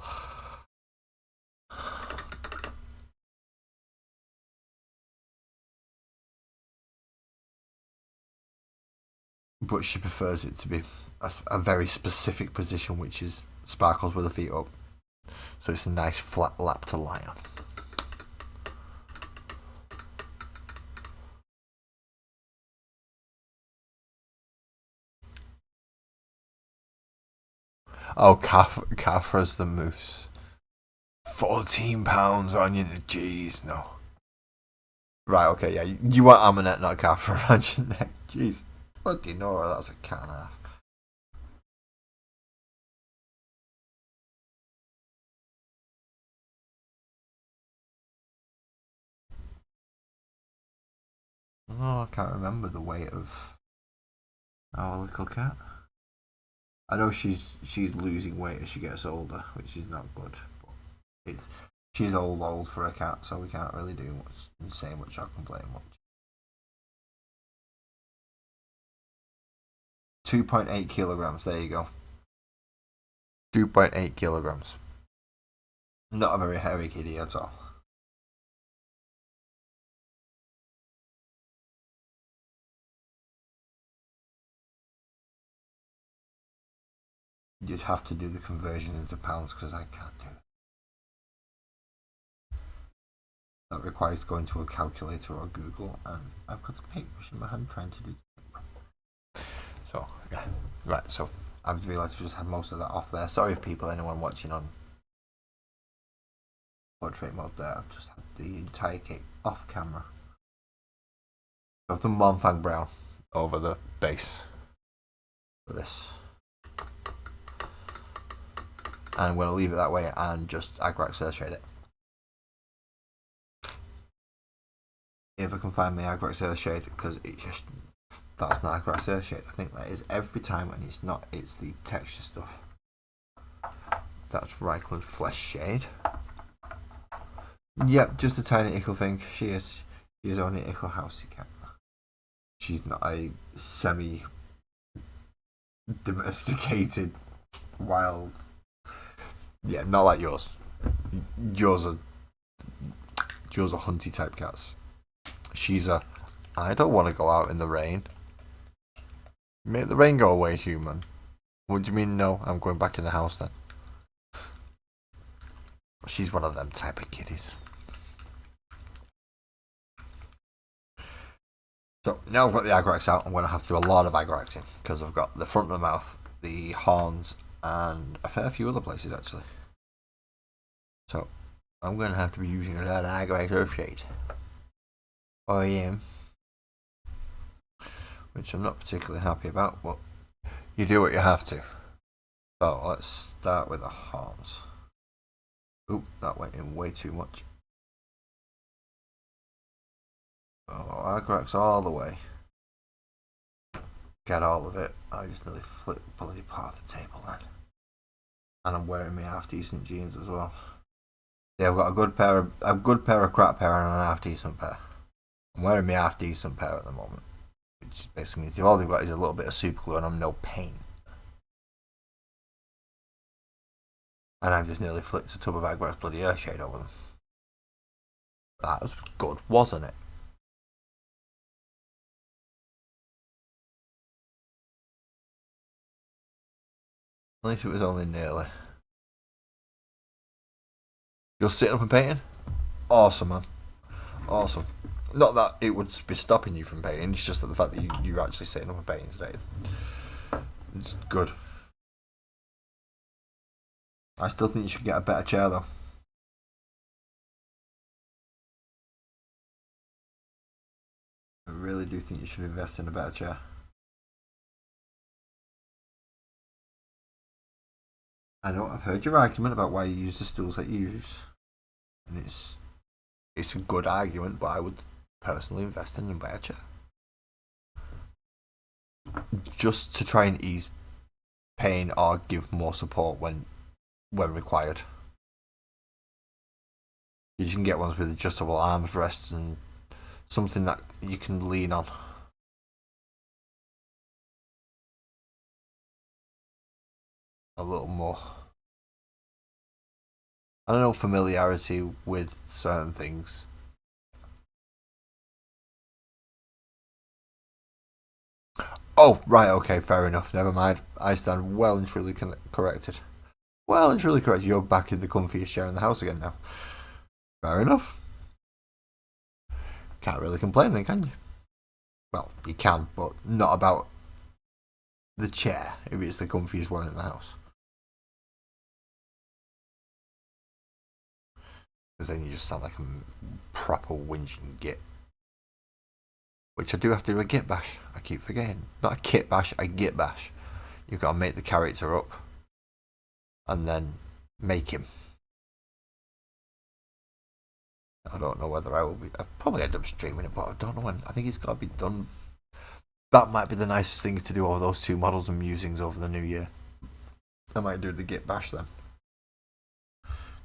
But she prefers it to be a very specific position, which is Sparkles with her feet up. So it's a nice flat lap to lie on. Oh, Cathra's the moose. £14 on you. Jeez, no. Right, okay, yeah. You want Aminette, not Cathra around your neck. Jeez. Bloody Nora, that's a cat and a half. Oh, I can't remember the weight of our little cat. I know she's losing weight as she gets older, which is not good. But she's old for a cat, so we can't really do much and say much or complain much. 2.8 kilograms. There you go. 2.8 kilograms. Not a very heavy kitty at all. you'd have to do the conversion into pounds because I can't do it. That requires going to a calculator or Google, and I've got a paintbrush in my hand trying to do it. So, yeah. Right, so I've realised I just had most of that off there. Sorry if anyone watching on portrait mode there. I've just had the entire kit off camera. So I've done Monfang Brown over the base for this. And I'm going to leave it that way and just Agrax Earthshade it. If I can find my Agrax Earthshade, because that's not Agrax Earthshade. I think that is every time, and it's not, it's the texture stuff. That's Reichland Flesh Shade. Yep, just a tiny ickle thing. She is only an ickle housey cat. She's not a semi-domesticated wild. Yeah, not like yours. Yours are hunty type cats. She's I don't want to go out in the rain. Make the rain go away, human. What do you mean, no? I'm going back in the house then. She's one of them type of kitties. So now I've got the Agrax out, I'm going to have to do a lot of Agraxing because I've got the front of the mouth, the horns, and a fair few other places actually. So I'm going to have to be using a lot of Agrax Earthshade. I am. Which I'm not particularly happy about, but you do what you have to. So let's start with the horns. Oop, that went in way too much. Oh, Agrax all the way. Get all of it. I just nearly flipped the bloody part of the table then. And I'm wearing my half decent jeans as well. Yeah, I've got a good pair of crap pair and a half decent pair. I'm wearing my half decent pair at the moment, which basically means all they've got is a little bit of super glue and I'm no pain. And I've just nearly flicked a tub of Agrax bloody Earthshade over them. That was good, wasn't it? At least it was only nearly. You're sitting up and painting? Awesome, man. Awesome. Not that it would be stopping you from painting, it's just that the fact that you're actually sitting up and painting today. It's good. I still think you should get a better chair though. I really do think you should invest in a better chair. I know I've heard your argument about why you use the stools that you use, and it's a good argument, but I would personally invest in a better chair. Just to try and ease pain or give more support when required. You can get ones with adjustable arms rests and something that you can lean on. A little more, I don't know, familiarity with certain things. Oh, right, okay, fair enough, never mind. I stand well and truly corrected. Well and truly corrected, you're back in the comfiest chair in the house again now. Fair enough. Can't really complain then, can you? Well, you can, but not about the chair, if it's the comfiest one in the house. Because then you just sound like a proper whinging git. Which I do have to do a git bash. I keep forgetting. Not a kit bash, a git bash. You've got to make the character up. And then make him. I don't know whether I will be. I'll probably end up streaming it, but I don't know when. I think it's got to be done. That might be the nicest thing to do over those two models and musings over the new year. I might do the git bash then.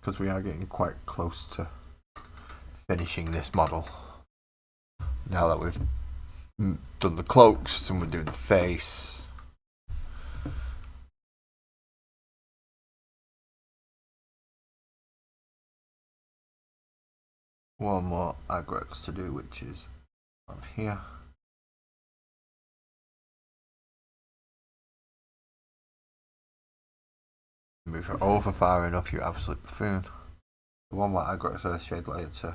Because we are getting quite close to finishing this model. Now that we've done the cloaks and we're doing the face. One more Agrax to do, which is on here. Move it over far enough, you absolute buffoon. The one where I got a shade layer to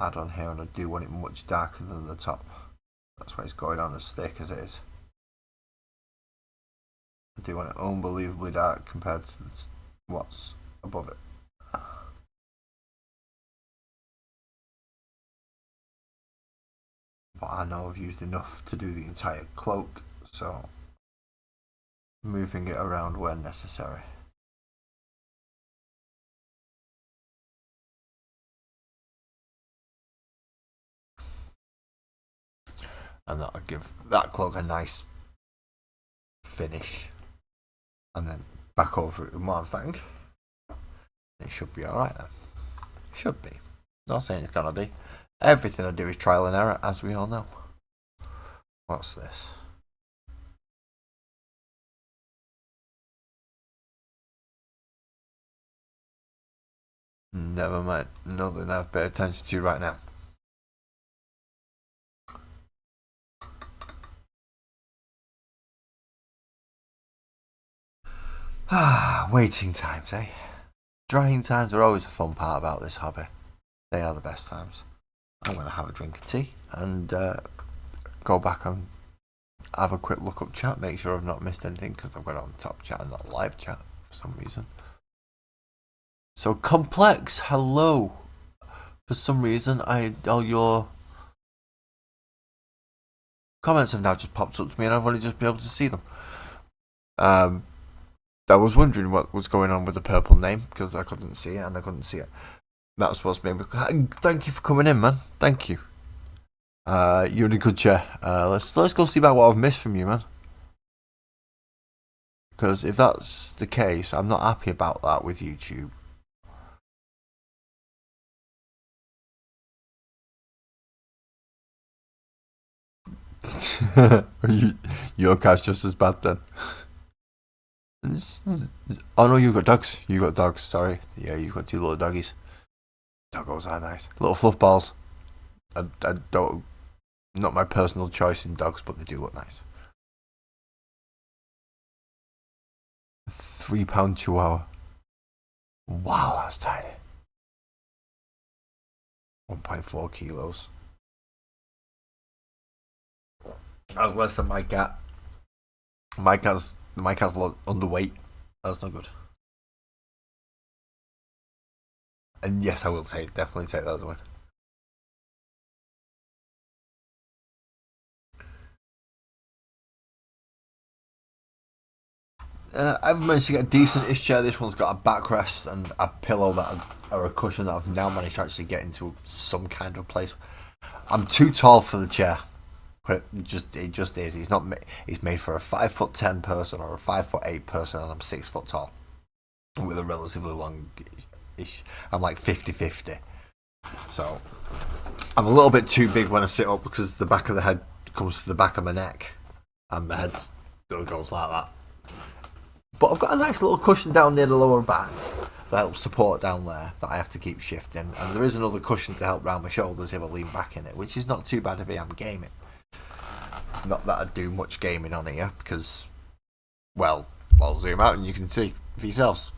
add on here, and I do want it much darker than the top. That's why it's going on as thick as it is. I do want it unbelievably dark compared to what's above it. But I know I've used enough to do the entire cloak, so moving it around where necessary. And that'll give that cloak a nice finish. And then back over it with one thing. It should be alright then. Should be. Not saying it's gonna be. Everything I do is trial and error, as we all know. What's this? Never mind. Nothing I've paid attention to right now. Waiting times, eh? Drying times are always a fun part about this hobby. They are the best times. I'm going to have a drink of tea and go back and have a quick look up chat, make sure I've not missed anything because I've got it on top chat and not live chat for some reason. So Complex, hello. For some reason, all your comments have now just popped up to me and I've only just been able to see them. I was wondering what was going on with the purple name because I couldn't see it and I couldn't see it. That was supposed to be. Thank you for coming in, man. Thank you. You're in a good chair. Let's go see about what I've missed from you, man. Because if that's the case, I'm not happy about that with YouTube. Your cat's just as bad then. Oh no, you've got dogs. You got dogs. Sorry. Yeah, you've got two little doggies. Doggos are nice. Little fluff balls. I don't. Not my personal choice in dogs, but they do look nice. £3 Chihuahua. Wow, that's tiny. 1.4 kilos. That's less than my cat. My cat's underweight. That's not good. And yes, I will definitely take that as a win. I've managed to get a decent-ish chair. This one's got a backrest and a pillow or a cushion that I've now managed to actually get into some kind of place. I'm too tall for the chair. But it just is. It's made for a 5'10" person or a 5'8" person, and I'm 6 foot tall with a relatively long-ish. I'm like 50-50, so I'm a little bit too big when I sit up because the back of the head comes to the back of my neck, and my head still goes like that. But I've got a nice little cushion down near the lower back that helps support down there that I have to keep shifting, and there is another cushion to help round my shoulders if I lean back in it, which is not too bad if I am gaming. Not that I do much gaming on here because, well, I'll zoom out and you can see for yourselves.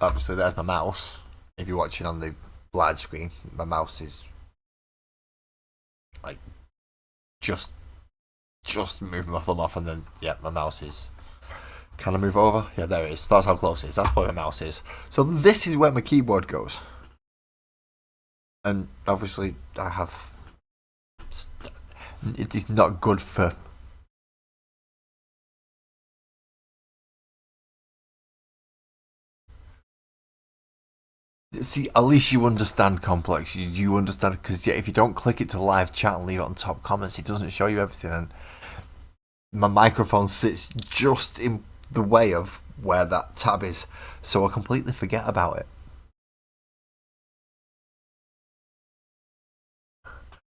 Obviously, there's my mouse. If you're watching on the large screen, my mouse is like just moving my thumb off, and then my mouse is. Can I move over? Yeah, there it is. That's how close it is. That's where my mouse is. So this is where my keyboard goes, and obviously I have. It is not good for. See, at least you understand Complex. You understand because if you don't click it to live chat and leave it on top comments, it doesn't show you everything. And my microphone sits just in the way of where that tab is, so I completely forget about it.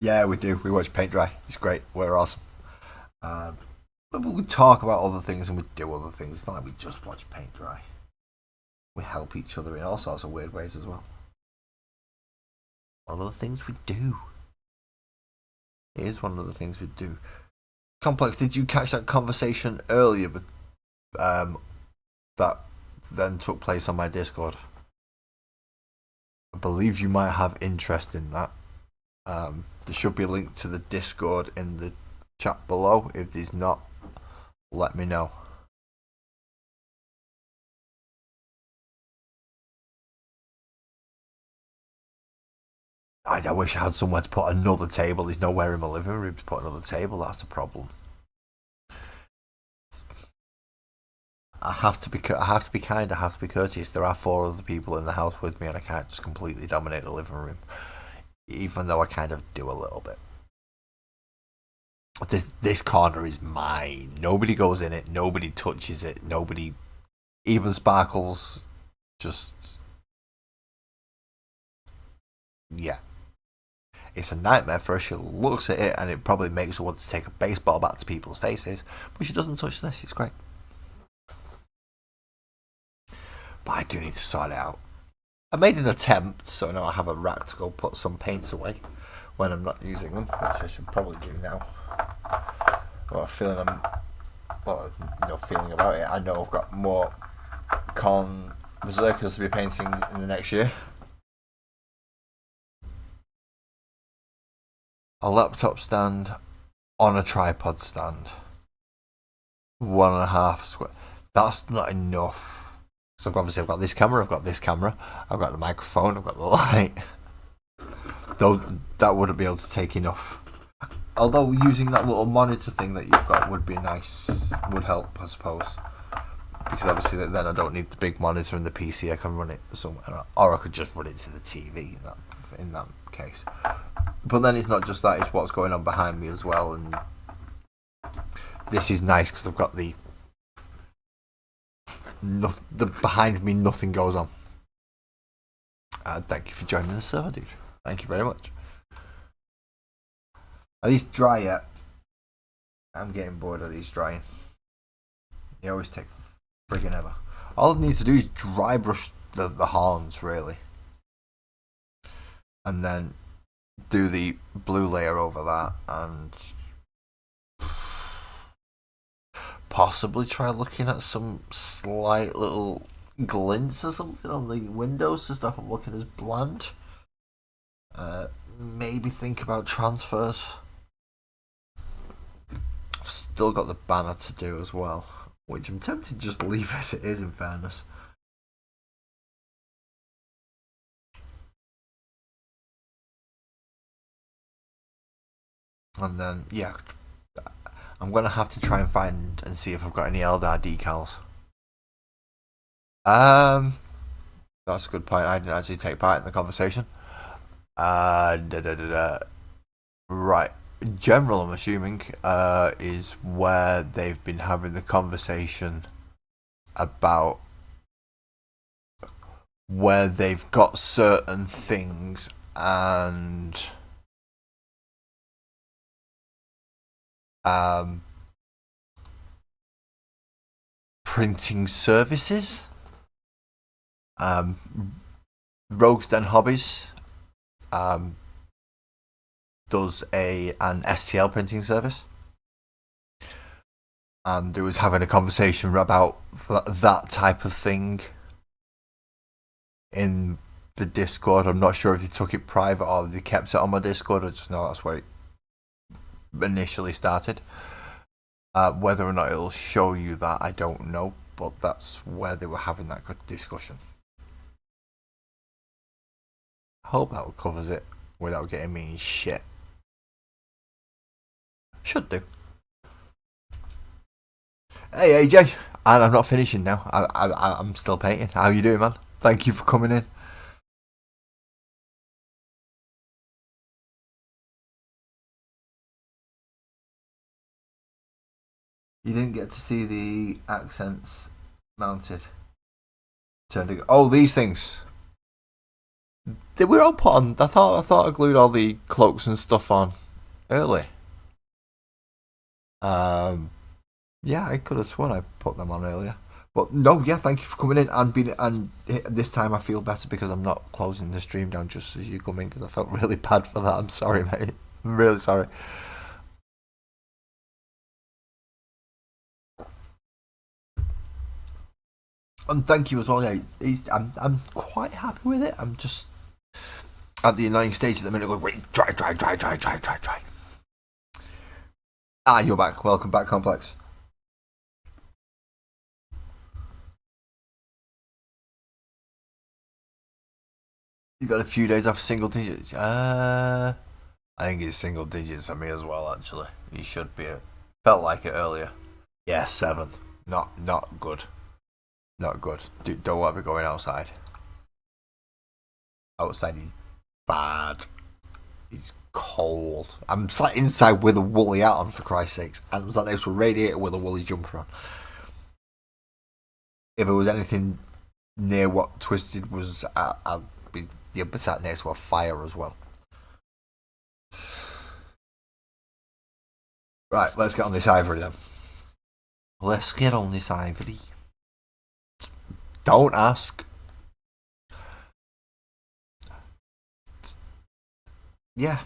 Yeah, we do. We watch paint dry. It's great. We're awesome. But we talk about other things and we do other things. It's not like we just watch paint dry. We help each other in all sorts of weird ways as well. One of the things we do. It is one of the things we do. Complex, did you catch that conversation earlier? That then took place on my Discord. I believe you might have interest in that. There should be a link to the Discord in the chat below. If there's not, let me know. I wish I had somewhere to put another table. There's nowhere in my living room to put another table. That's the problem. I have to be kind. I have to be courteous. There are 4 other people in the house with me, and I can't just completely dominate the living room. Even though I kind of do a little bit. This corner is mine. Nobody goes in it. Nobody touches it. Nobody, even Sparkles, just yeah. It's a nightmare for her. She looks at it and it probably makes her want to take a baseball bat to people's faces, but she doesn't touch this. It's great. But I do need to sort it out. I made an attempt, so now I have a rack to go put some paints away when I'm not using them, which I should probably do now. Well, feeling about it. I know I've got more Con Berserkers to be painting in the next year. A laptop stand on a tripod stand. 1.5 square. That's not enough. So obviously I've got this camera, I've got the microphone, I've got the light. Though that wouldn't be able to take enough. Although using that little monitor thing that you've got would would help, I suppose. Because obviously then I don't need the big monitor and the PC, I can run it somewhere. Or I could just run it to the TV in that case. But then it's not just that, it's what's going on behind me as well. And this is nice because I've got the behind me, nothing goes on. Thank you for joining the server, dude. Thank you very much. Are these dry yet? I'm getting bored of these drying. They always take friggin' ever. All I need to do is dry brush the horns, really. And then do the blue layer over that and possibly try looking at some slight little glints or something on the windows to stop them looking as bland. Maybe think about transfers. I've still got the banner to do as well, which I'm tempted to just leave as it is, in fairness. And then, yeah, I'm going to have to try and find and see if I've got any Eldar decals. That's a good point. I didn't actually take part in the conversation. Right. General, I'm assuming, is where they've been having the conversation about where they've got certain things and printing services. Rogues Den Hobbies does an STL printing service, and they was having a conversation about that type of thing in the Discord. I'm not sure if they took it private or they kept it on my Discord. I just know that's where it initially started. Whether or not it'll show you that, I don't know, but that's where they were having that good discussion. I hope that covers it without getting me in shit. Should do. Hey AJ, and I'm not finishing now. I'm still painting. How you doing, man? Thank you for coming in. You didn't get to see the accents mounted. Oh, these things. They were all put on. I thought I glued all the cloaks and stuff on early. Yeah, I could have sworn I put them on earlier. But no, yeah, thank you for coming in and this time I feel better because I'm not closing the stream down just as you come in because I felt really bad for that. I'm sorry, mate. I'm really sorry. And thank you as well. Yeah, I'm quite happy with it. I'm just at the annoying stage at the minute. Going, wait, dry. Ah, you're back. Welcome back, Complex. You've got a few days off single digits. I think it's single digits for me as well. Actually, he should be. Felt like it earlier. Yeah, 7. Not good. Not good. Don't want to be going outside. Outside is bad. It's cold. I'm sat inside with a woolly hat on, for Christ's sakes, and I'm sat next to a radiator with a woolly jumper on. If it was anything near what Twisted was, I'd be sat next to a fire as well. Right, let's get on this ivory then. Let's get on this ivory. Don't ask. Yeah.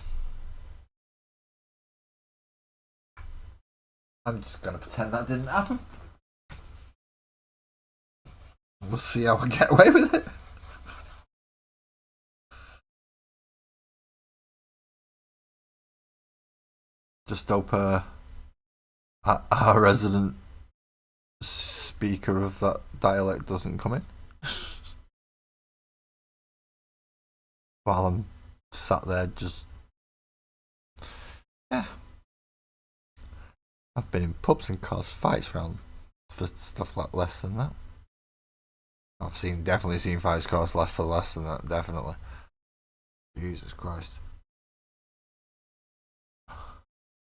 I'm just going to pretend that didn't happen. We'll see how I get away with it. Just hope our resident speaker of that dialect doesn't come in. While I'm sat there just... Yeah. I've been in pubs and caused fights round for stuff like less than that. I've definitely seen fights cost less for less than that, definitely. Jesus Christ.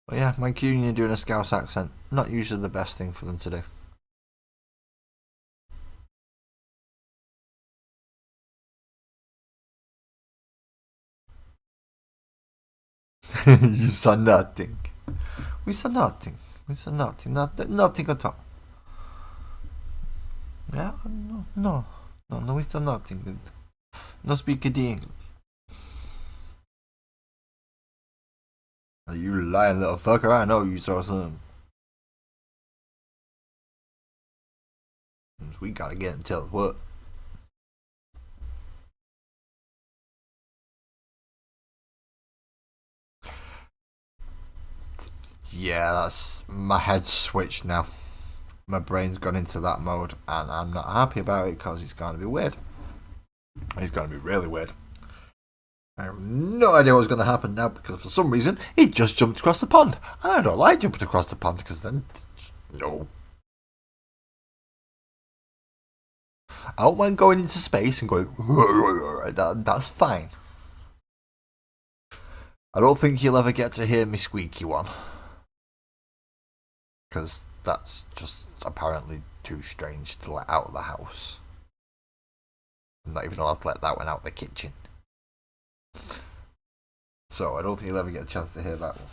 But yeah, Mancunian doing a Scouse accent, not usually the best thing for them to do. You saw nothing. We saw nothing. Nothing at all. Yeah, no, we saw nothing. No speak the English. You lying little fucker, I know you saw something. We gotta get and tell what. Yeah, that's my head's switched now. My brain's gone into that mode, and I'm not happy about it because it's going to be weird. It's going to be really weird. I have no idea what's going to happen now because for some reason he just jumped across the pond, and I don't like jumping across the pond because then no. I don't mind going into space and going. That's fine. I don't think you'll ever get to hear me squeaky one. Because that's just apparently too strange to let out of the house. I'm not even allowed to let that one out of the kitchen. So I don't think you'll ever get a chance to hear that one.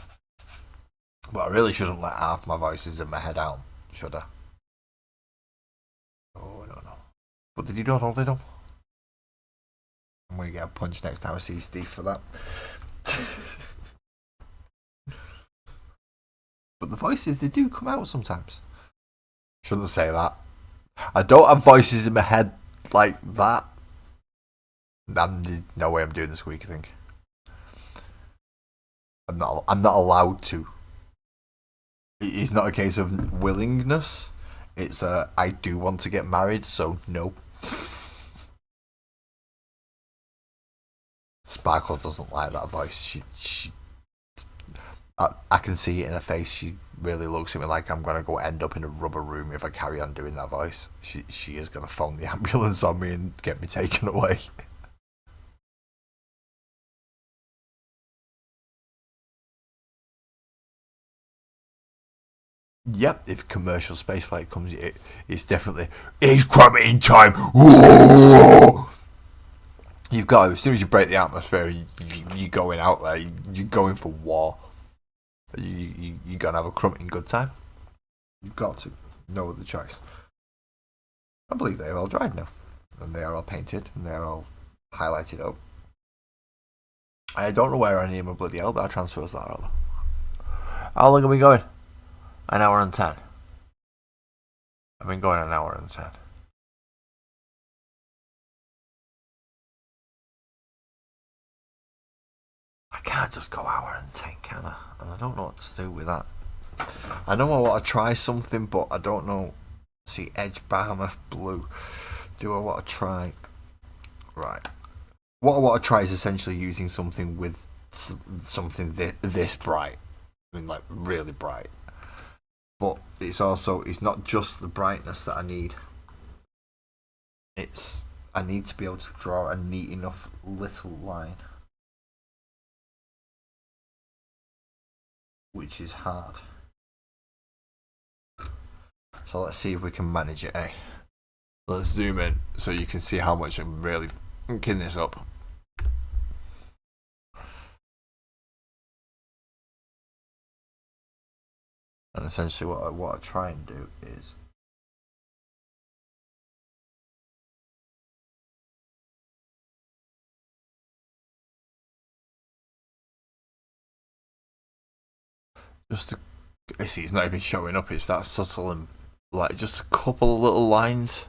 But I really shouldn't let half my voices in my head out, should I? Oh, no. But did you not hold it up? I'm going to get a punch next time I see Steve for that. But the voices, they do come out sometimes. Shouldn't say that. I don't have voices in my head like that. There's no way I'm doing the squeaky thing. I'm not allowed to. It's not a case of willingness. It's I do want to get married, so no. Sparkle doesn't like that voice. I can see it in her face. She really looks at me like I'm gonna go end up in a rubber room if I carry on doing that voice. She is gonna phone the ambulance on me and get me taken away. Yep, if commercial spaceflight comes, it's definitely it's crime time. Whoa! You've got to, as soon as you break the atmosphere, you're going out there. You're going for war. You're gonna have a crumping good time. You've got to. No other choice. I believe they are all dried now, and they are all painted, and they are all highlighted up. I don't know where any of my bloody Elba transfers that are. How long have we going? An hour and 10. I've been going an hour and 10. can't just go hour and 10, can I? And I don't know what to do with that. I know I want to try something, but I don't know. See, Edge Barmouth Blue. Do I want to try? Right. What I want to try is essentially using something with something this bright. I mean, like, really bright. But it's not just the brightness that I need. I need to be able to draw a neat enough little line. Which is hard. So let's see if we can manage it, eh? Let's zoom in so you can see how much I'm really fucking this up. And essentially what I try and do is see, it's not even showing up, it's that subtle, and like just a couple of little lines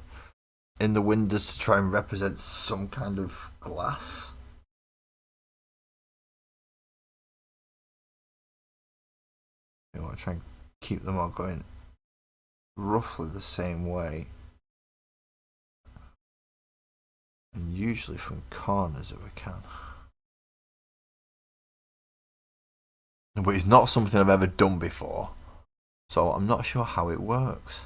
in the windows to try and represent some kind of glass. I want to try and keep them all going roughly the same way, and usually from corners if I can. But it's not something I've ever done before, so I'm not sure how it works.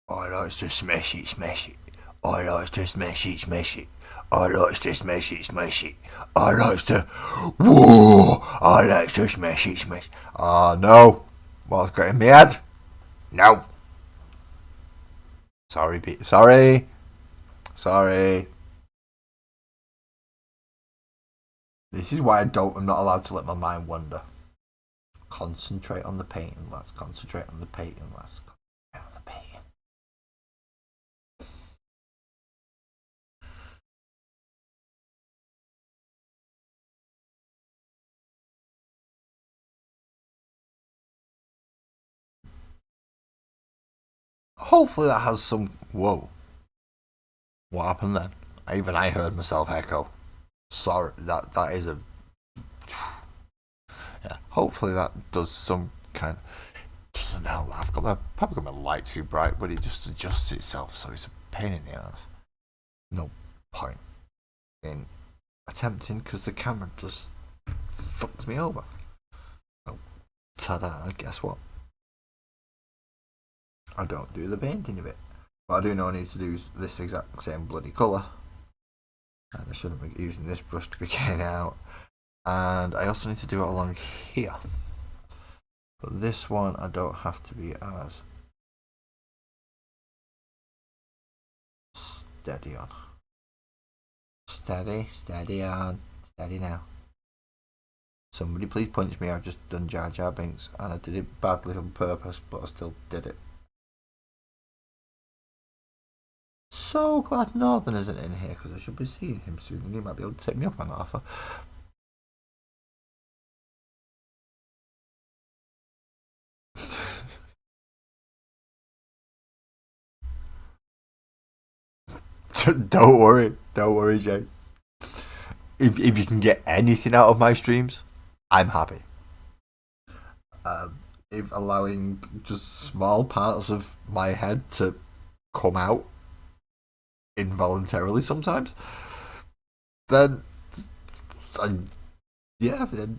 I like to smash it, smash it. I like to smash it, smash it. I like to smash it, smash it. I like to. Whoa! I like to smash it, smash. Ah, no. What's got in my head? No. Sorry, Pete. Sorry. Sorry. This is why I'm not allowed to let my mind wander. Concentrate on the painting, lads. Concentrate on the painting, lads. Concentrate on the painting. Hopefully that has some. Whoa. What happened then? Even I heard myself echo. Sorry, that is a. Yeah, hopefully that does some kind. Doesn't help. Probably got my light too bright, but it just adjusts itself, so it's a pain in the ass. No point in attempting because the camera just fucks me over. So, ta-da! Guess what? I don't do the painting of it. But I do know I need to do this exact same bloody colour. And I shouldn't be using this brush to be getting out. And I also need to do it along here. But this one I don't have to be as steady on. Steady on. Steady now. Somebody please punch me, I've just done Jar Jar Binks and I did it badly on purpose, but I still did it. So glad Northern isn't in here because I should be seeing him soon and he might be able to take me up on that offer. Don't worry, Jay. If you can get anything out of my streams, I'm happy. If allowing just small parts of my head to come out involuntarily sometimes, then then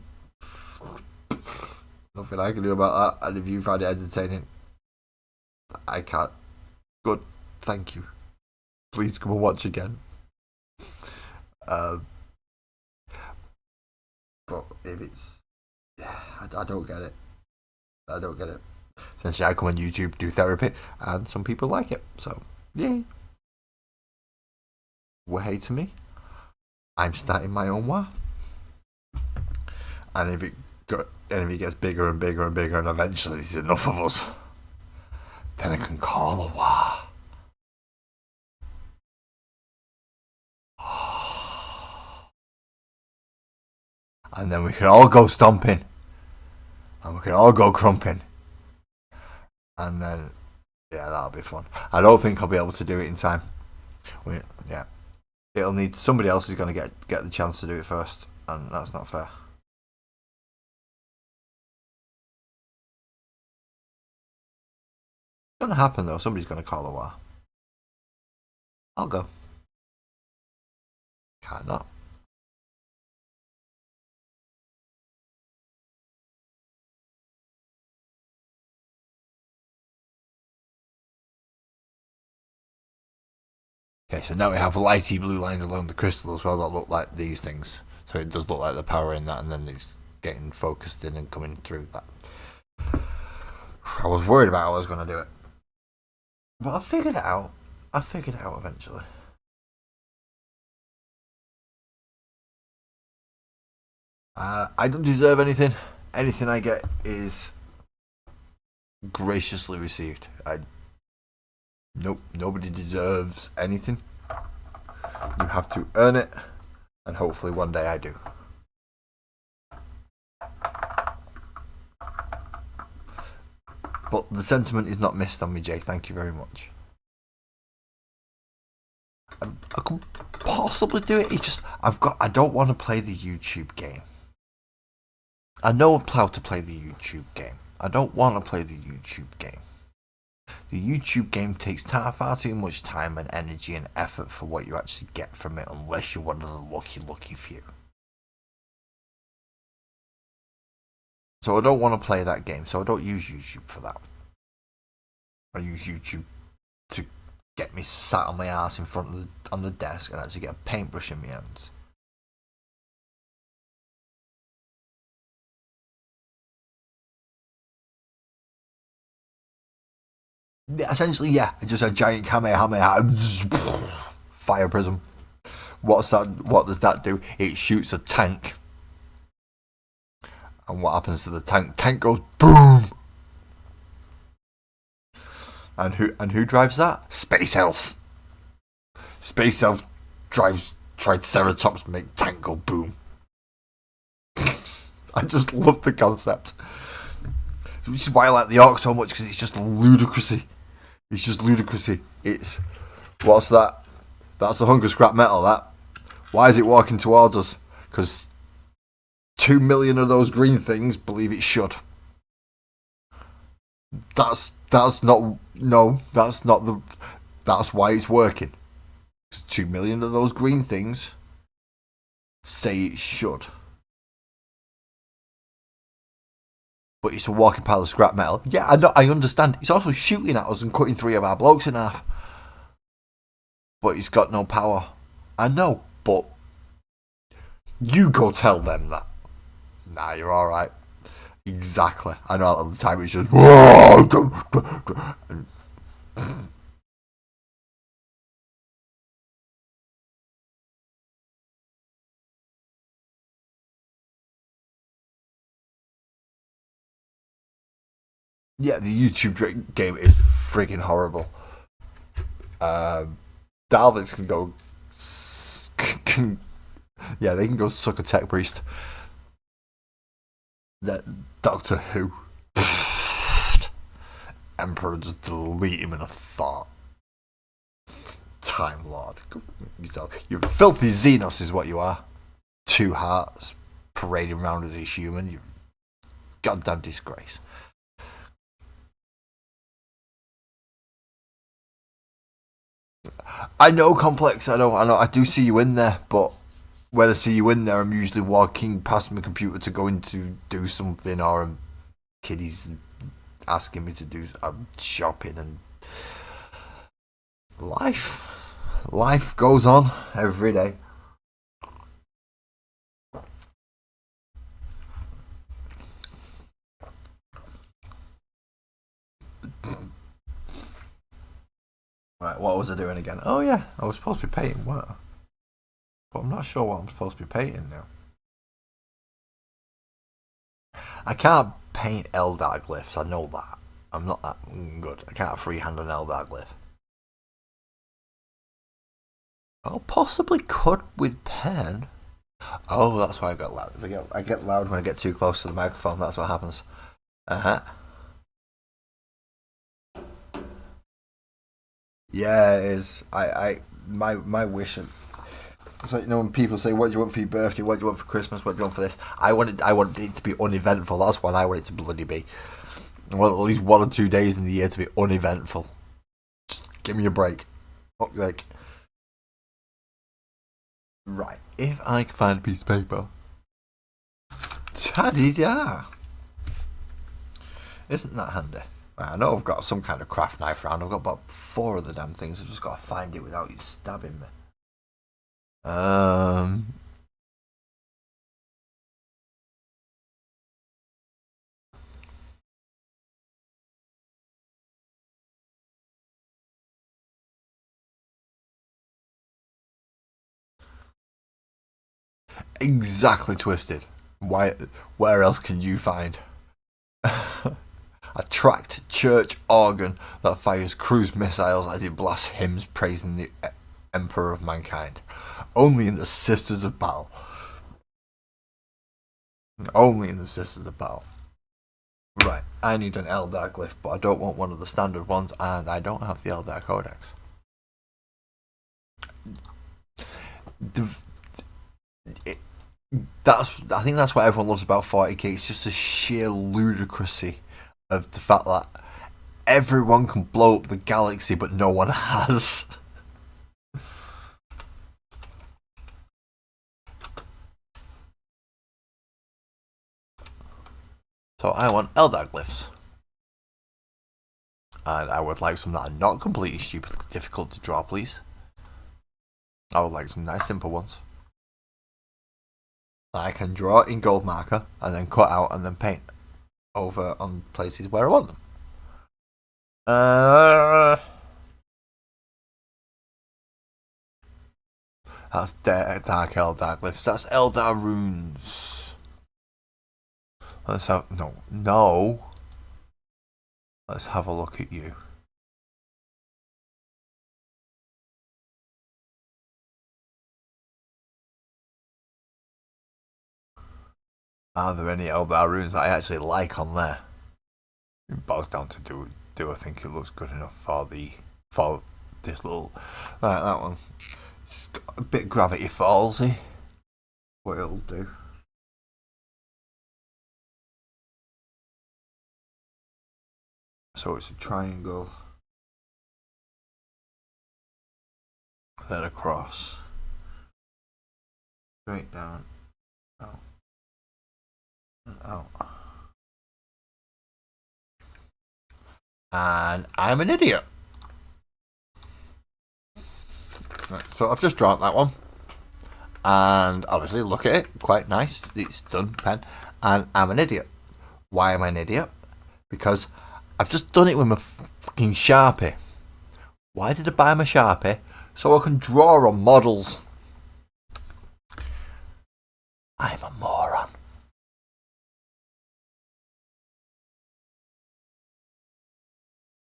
nothing I can do about that. And if you find it entertaining, I can't. Good, thank you. Please come and watch again. But if it's, I don't get it. I don't get it. Essentially, I come on YouTube, do therapy, and some people like it. So, yay. Way to me. I'm starting my own war. And if it gets bigger and bigger and bigger, and eventually there's enough of us, then I can call a war. and then we can all go stomping, and we can all go crumping, and then yeah, that'll be fun. I don't think I'll be able to do it in time. Yeah, it'll need somebody else is going to get the chance to do it first, and that's not fair. It's going to happen though. Somebody's going to call a while. I'll go. Can't not. Okay, so now we have lighty blue lines along the crystal as well that look like these things. So it does look like the power in that, and then it's getting focused in and coming through that. I was worried about how I was going to do it. But I figured it out. I figured it out eventually. I don't deserve anything. Anything I get is graciously received. Nope, nobody deserves anything. You have to earn it, and hopefully one day I do. But the sentiment is not missed on me, Jay. Thank you very much. I could possibly do it. It's just I don't want to play the YouTube game. I know how to play the YouTube game. I don't want to play the YouTube game. The YouTube game takes far too much time and energy and effort for what you actually get from it, unless you're one of the lucky few. So I don't want to play that game, so I don't use YouTube for that. I use YouTube to get me sat on my ass in front of on the desk and actually get a paintbrush in my hands. Yeah, essentially, yeah. Just a giant Kamehameha fire prism. What's that? What does that do? It shoots a tank. And what happens to the tank? Tank goes boom. And who drives that? Space Elf. Space Elf drives Triceratops to make tank go boom. I just love the concept. Which is why I like the Orc so much, because it's just ludicrousy. It's just ludicrousy. It's... What's that? That's a hunk of scrap metal, that. Why is it walking towards us? Because 2 million of those green things believe it should. That's not... No, that's not the... That's why it's working. 2 million of those green things say it should. But it's a walking pile of scrap metal. Yeah, I understand. It's also shooting at us and cutting 3 of our blokes in half. But it's got no power. I know, but you go tell them that. Nah, you're alright. Exactly. I know at the time it's just... And, yeah, the YouTube game is friggin' horrible. Dalvins can go... yeah, they can go suck a tech priest. That Doctor Who. Emperor, just delete him in a thought. Time Lord. You're filthy Xenos is what you are. 2 hearts parading around as a human. You're a goddamn disgrace. I know, Complex, I know, I do see you in there, but when I see you in there, I'm usually walking past my computer to go in to do something, or a kiddies asking me to do shopping, and life goes on every day. Right, what was I doing again? Oh yeah, I was supposed to be painting what? But I'm not sure what I'm supposed to be painting now. I can't paint Eldar glyphs, I know that. I'm not that good. I can't freehand an Eldar glyph. I possibly could with pen. Oh, that's why I got loud. I get loud when I get too close to the microphone. That's what happens. Uh huh. Yeah, it is. My wish. It's like, when people say, "What do you want for your birthday? What do you want for Christmas? What do you want for this?" I want it to be uneventful. That's what I want it to bloody be. I want at least 1 or 2 days in the year to be uneventful. Just give me a break. Like, right. If I can find a piece of paper, ta-di-da. Isn't that handy? I know I've got some kind of craft knife around. I've got about 4 of the damn things. I've just got to find it without you stabbing me. Um, exactly twisted. Why? Where else can you find a tracked church organ that fires cruise missiles as it blasts hymns praising the Emperor of mankind? Only in the Sisters of Battle. Only in the Sisters of Battle. Right, I need an Eldar glyph, but I don't want one of the standard ones, and I don't have the Eldar Codex. The, it, I think that's what everyone loves about 40k. It's just the sheer ludicrousy of the fact that everyone can blow up the galaxy, but no one has. So I want Eldar glyphs. And I would like some that are not completely stupidly difficult to draw, please. I would like some nice simple ones that I can draw in gold marker and then cut out and then paint over on places where I want them. That's Dark Eldar glyphs. That's Eldar runes. Let's have no. Let's have a look at you. Are there any Eldar runes that I actually like on there? It boils down to do I think it looks good enough for this little that one. It's got a bit gravity fallsy. What it'll do. So it's a triangle, then across, straight down, out, and out. And I'm an idiot. Right, so I've just drawn that one. And obviously, look at it, quite nice. It's done, pen. And I'm an idiot. Why am I an idiot? Because I've just done it with my fucking Sharpie. Why did I buy my Sharpie? So I can draw on models. I'm a moron.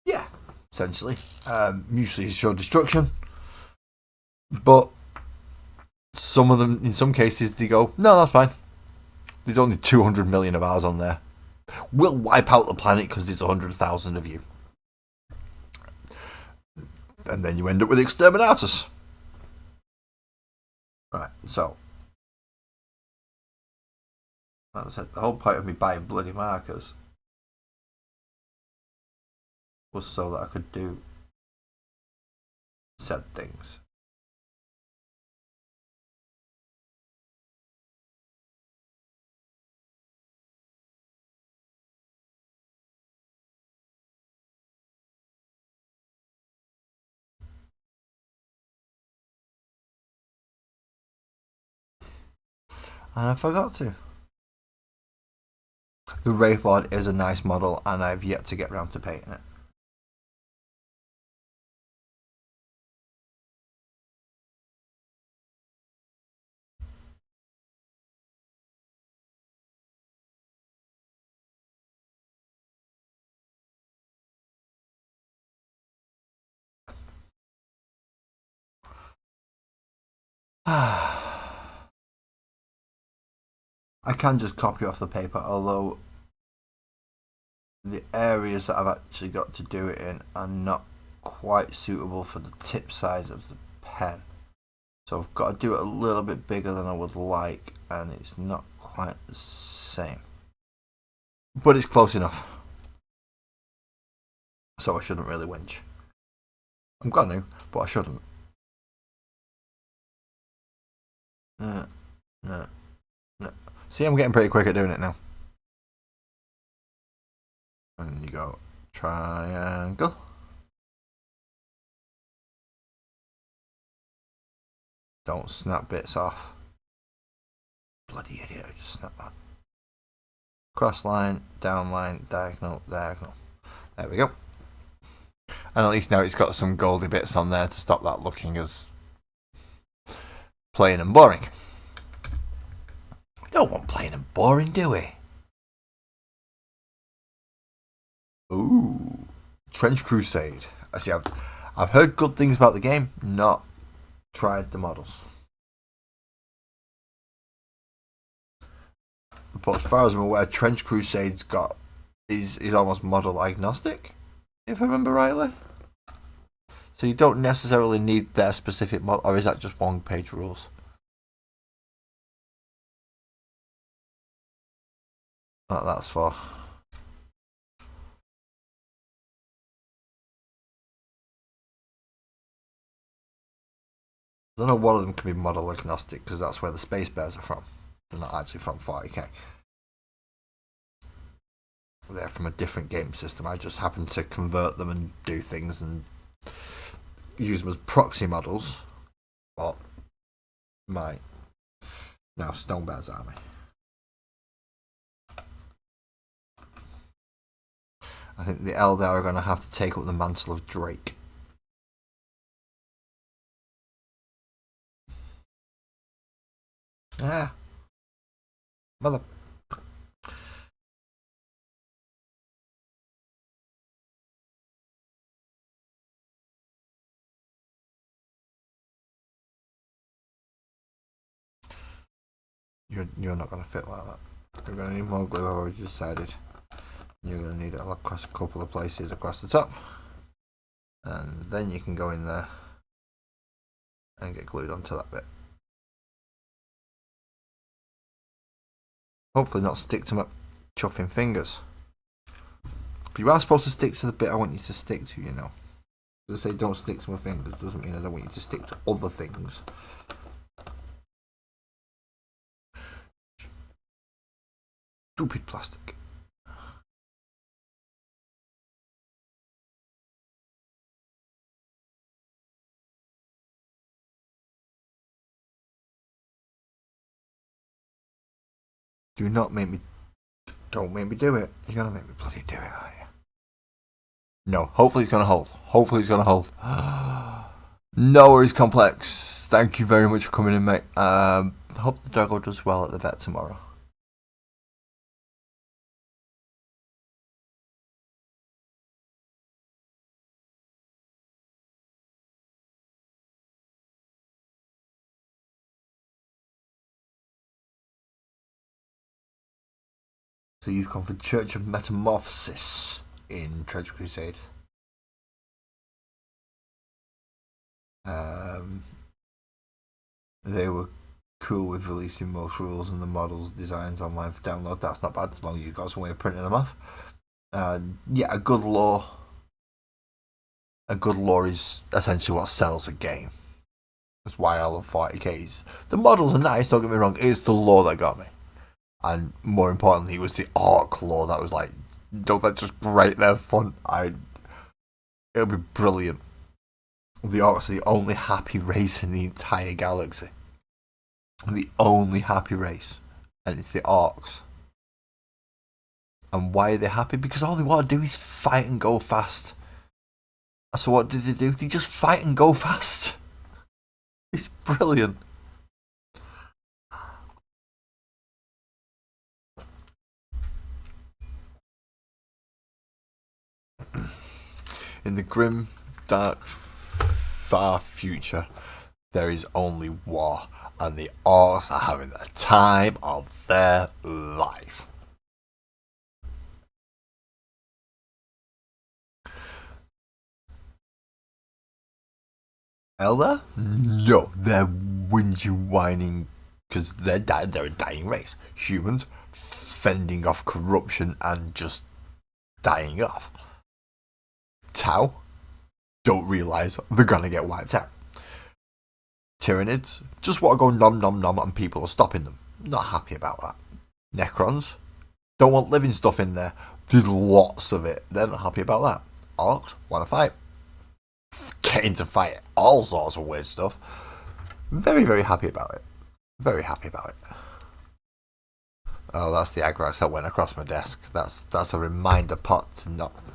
Yeah, essentially. Usually show destruction. But some of them, in some cases, they go, no, that's fine. There's only 200 million of ours on there. We'll wipe out the planet because there's 100,000 of you. And then you end up with exterminatus. Right, so. Like I said, the whole point of me buying bloody markers was so that I could do said things. And I forgot to. The Wraithlord is a nice model, and I've yet to get round to painting it. I can just copy off the paper, although the areas that I've actually got to do it in are not quite suitable for the tip size of the pen. So I've got to do it a little bit bigger than I would like, and it's not quite the same. But it's close enough. So I shouldn't really whinge. I'm gonna, but I shouldn't. No. See, I'm getting pretty quick at doing it now. And you go triangle. Don't snap bits off. Bloody idiot, I just snapped that. Cross line, down line, diagonal, diagonal. There we go. And at least now it's got some goldy bits on there to stop that looking as plain and boring. We don't want plain and boring, do we? Ooh, Trench Crusade. I see. I've heard good things about the game, not tried the models. But as far as I'm aware, Trench Crusade's got is almost model agnostic, if I remember rightly. So you don't necessarily need their specific model, or is that just one-page rules? What that's for. I don't know one of them can be model agnostic because that's where the space bears are from. They're not actually from 40k. They're from a different game system. I just happen to convert them and do things and use them as proxy models. But my now Stonebear's army. I think the Eldar are going to have to take up the mantle of Drake. Ah. Mother. You're not going to fit like that. You're going to need more glue, I've already decided. You're going to need it across a couple of places across the top. And then you can go in there and get glued onto that bit. Hopefully not stick to my chuffing fingers. But you are supposed to stick to the bit I want you to stick to, you know. As I say don't stick to my fingers doesn't mean I don't want you to stick to other things. Stupid plastic. Do not make me. Don't make me do it. You're gonna make me bloody do it, aren't you? No. Hopefully he's gonna hold. Hopefully he's gonna hold. No worries, Complex. Thank you very much for coming in, mate. Hope the doggo does well at the vet tomorrow. So you've come for Church of Metamorphosis in Trench Crusade. They were cool with releasing most rules and the models designs online for download. That's not bad as long as you've got some way of printing them off. Yeah, a good lore. A good lore is essentially what sells a game. That's why I love 40Ks. The models are nice, don't get me wrong. It's the lore that got me. And more importantly, it was the orc lore that was like, don't that just great there fun. It'll be brilliant. The orcs are the only happy race in the entire galaxy. The only happy race. And it's the orcs. And why are they happy? Because all they want to do is fight and go fast. So what do? They just fight and go fast. It's brilliant. In the grim, dark, far future, there is only war. and the orcs are having the time of their life. Elder? No, they're whingy whining because they're a dying race. Humans fending off corruption and just dying off. Tau don't realise they're gonna get wiped out. Tyranids just want to go nom nom nom and people are stopping them. Not happy about that. Necrons don't want living stuff in there. There's lots of it. They're not happy about that. Orcs want to fight. Get into fight. All sorts of weird stuff. Very, very happy about it. Very happy about it. Oh, that's the Agrax that went across my desk. That's a reminder pot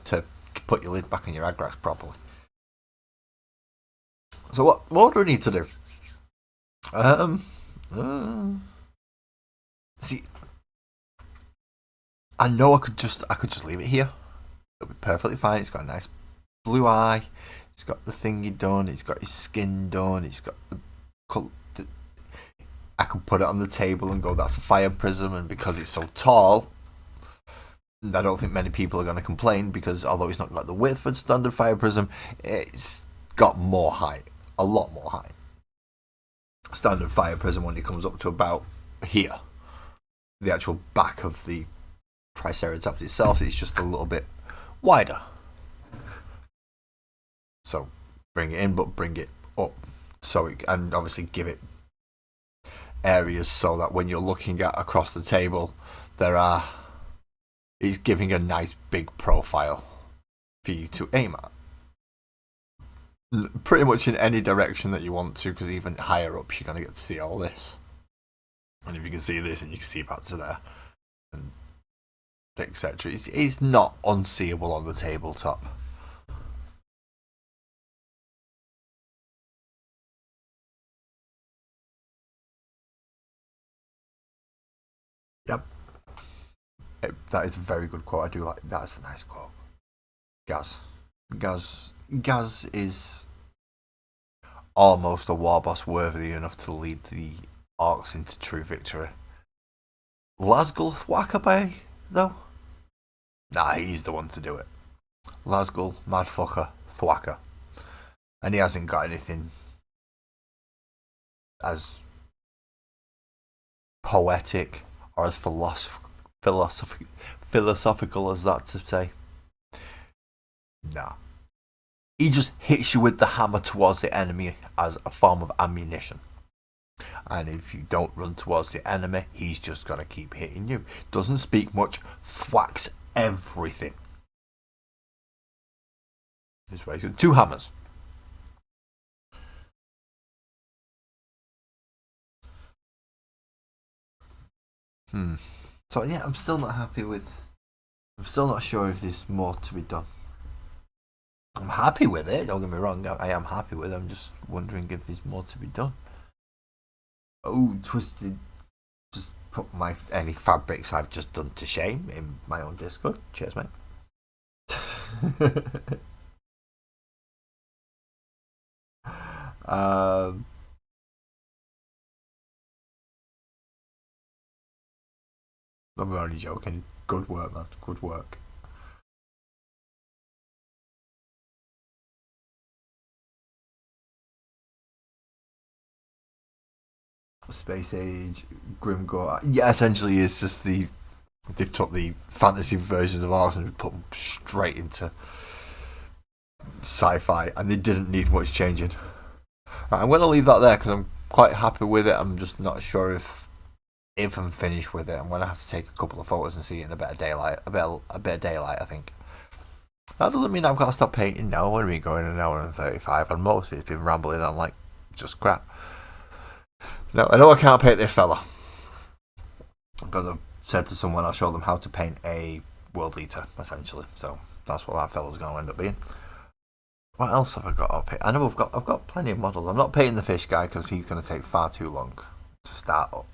to put your lid back on your Agrax properly. So what do we need to do? See, I know I could just leave it here. It'll be perfectly fine. It's got a nice blue eye. It's got the thingy done. It's got his skin done. It's got the I could put it on the table and go, that's a fire prism, and because it's so tall, I don't think many people are going to complain, because although it's not got the width of standard fire prism, it's got more height, a lot more height. Standard fire prism only comes up to about here. The actual back of the Triceratops itself is just a little bit wider. So bring it in, but bring it up, and obviously give it areas so that when you're looking at across the table, it's giving a nice big profile for you to aim at. Pretty much in any direction that you want to, because even higher up you're going to get to see all this. And if you can see this and you can see back to there, and etc. It's not unseeable on the tabletop. Yep. That is a very good quote. I do like that. Is a nice quote. Gaz is almost a war boss worthy enough to lead the orcs into true victory. Lasgull Thwackaby, though? Nah, he's the one to do it. Lasgull, Madfucker, Thwacker. And he hasn't got anything as poetic or as philosophical as that to say. Nah. He just hits you with the hammer towards the enemy as a form of ammunition. And if you don't run towards the enemy, he's just going to keep hitting you. Doesn't speak much, thwacks everything. This way, he's got 2 hammers. So yeah, I'm still not happy with. I'm still not sure if there's more to be done. I'm happy with it. Don't get me wrong. I am happy with it. I'm just wondering if there's more to be done. Oh, Twisted! Just put any fabrics I've just done to shame in my own Discord. Cheers, mate. I'm only joking. Good work, man. Good work. Space Age, Grimgore. Yeah, essentially, it's just they took the fantasy versions of ours and put them straight into sci-fi, and they didn't need much changing. Right, I'm going to leave that there because I'm quite happy with it. I'm just not sure if I'm finished with it. I'm going to have to take a couple of photos and see it in a bit of daylight. A bit of daylight, I think. That doesn't mean I've got to stop painting. No, I've been going an hour and 35, and most of it's been rambling on like just crap. No, I know I can't paint this fella because I've said to someone I'll show them how to paint a world eater, essentially. So that's what that fella's going to end up being. What else have I got up here? I know I've got plenty of models. I'm not painting the fish guy because he's going to take far too long to start up.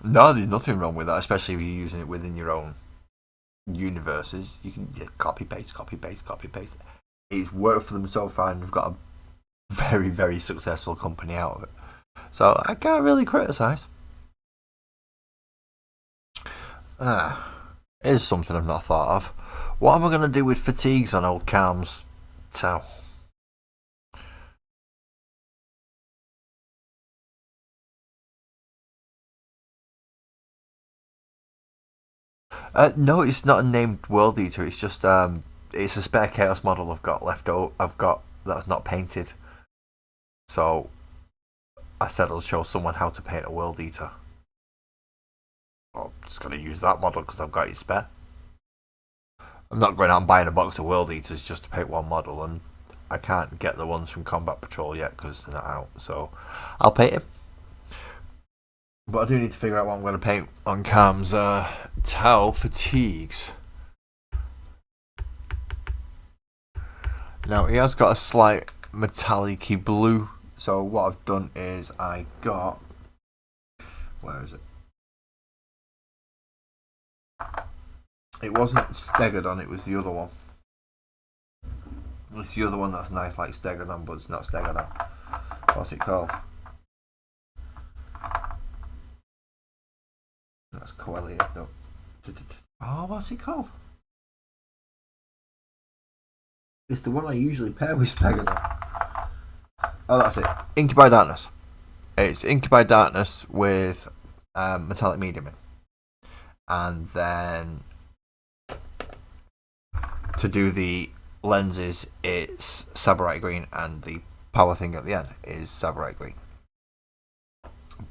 No, there's nothing wrong with that, especially if you're using it within your own universes. You can copy paste, copy paste, copy paste. It's worked for them so far, and they've got a very, very successful company out of it. So I can't really criticize. Here's something I've not thought of. What am I going to do with fatigues on old Calm's towel? No, it's not a named World Eater. It's just it's a spare Chaos model I've got left over. I've got that's not painted. So I said I'll show someone how to paint a World Eater. I'm just going to use that model because I've got it spare. I'm not going out and buying a box of World Eaters just to paint one model, and I can't get the ones from Combat Patrol yet because they're not out. So I'll paint him. But I do need to figure out what I'm going to paint on Cam's towel fatigues. Now, he has got a slight metallic-y blue. So what I've done is I got... Where is it? It wasn't Stegodon, it was the other one. It's the other one that's nice like Stegodon, but it's not Stegodon. What's it called? That's Coelia. No. Oh, what's it called? It's the one I usually pair with Stegodon. Oh, that's it. Incubi Darkness. It's Incubi Darkness with metallic medium in. And then to do the lenses, it's Saburite Green, and the power thing at the end is Saburite Green.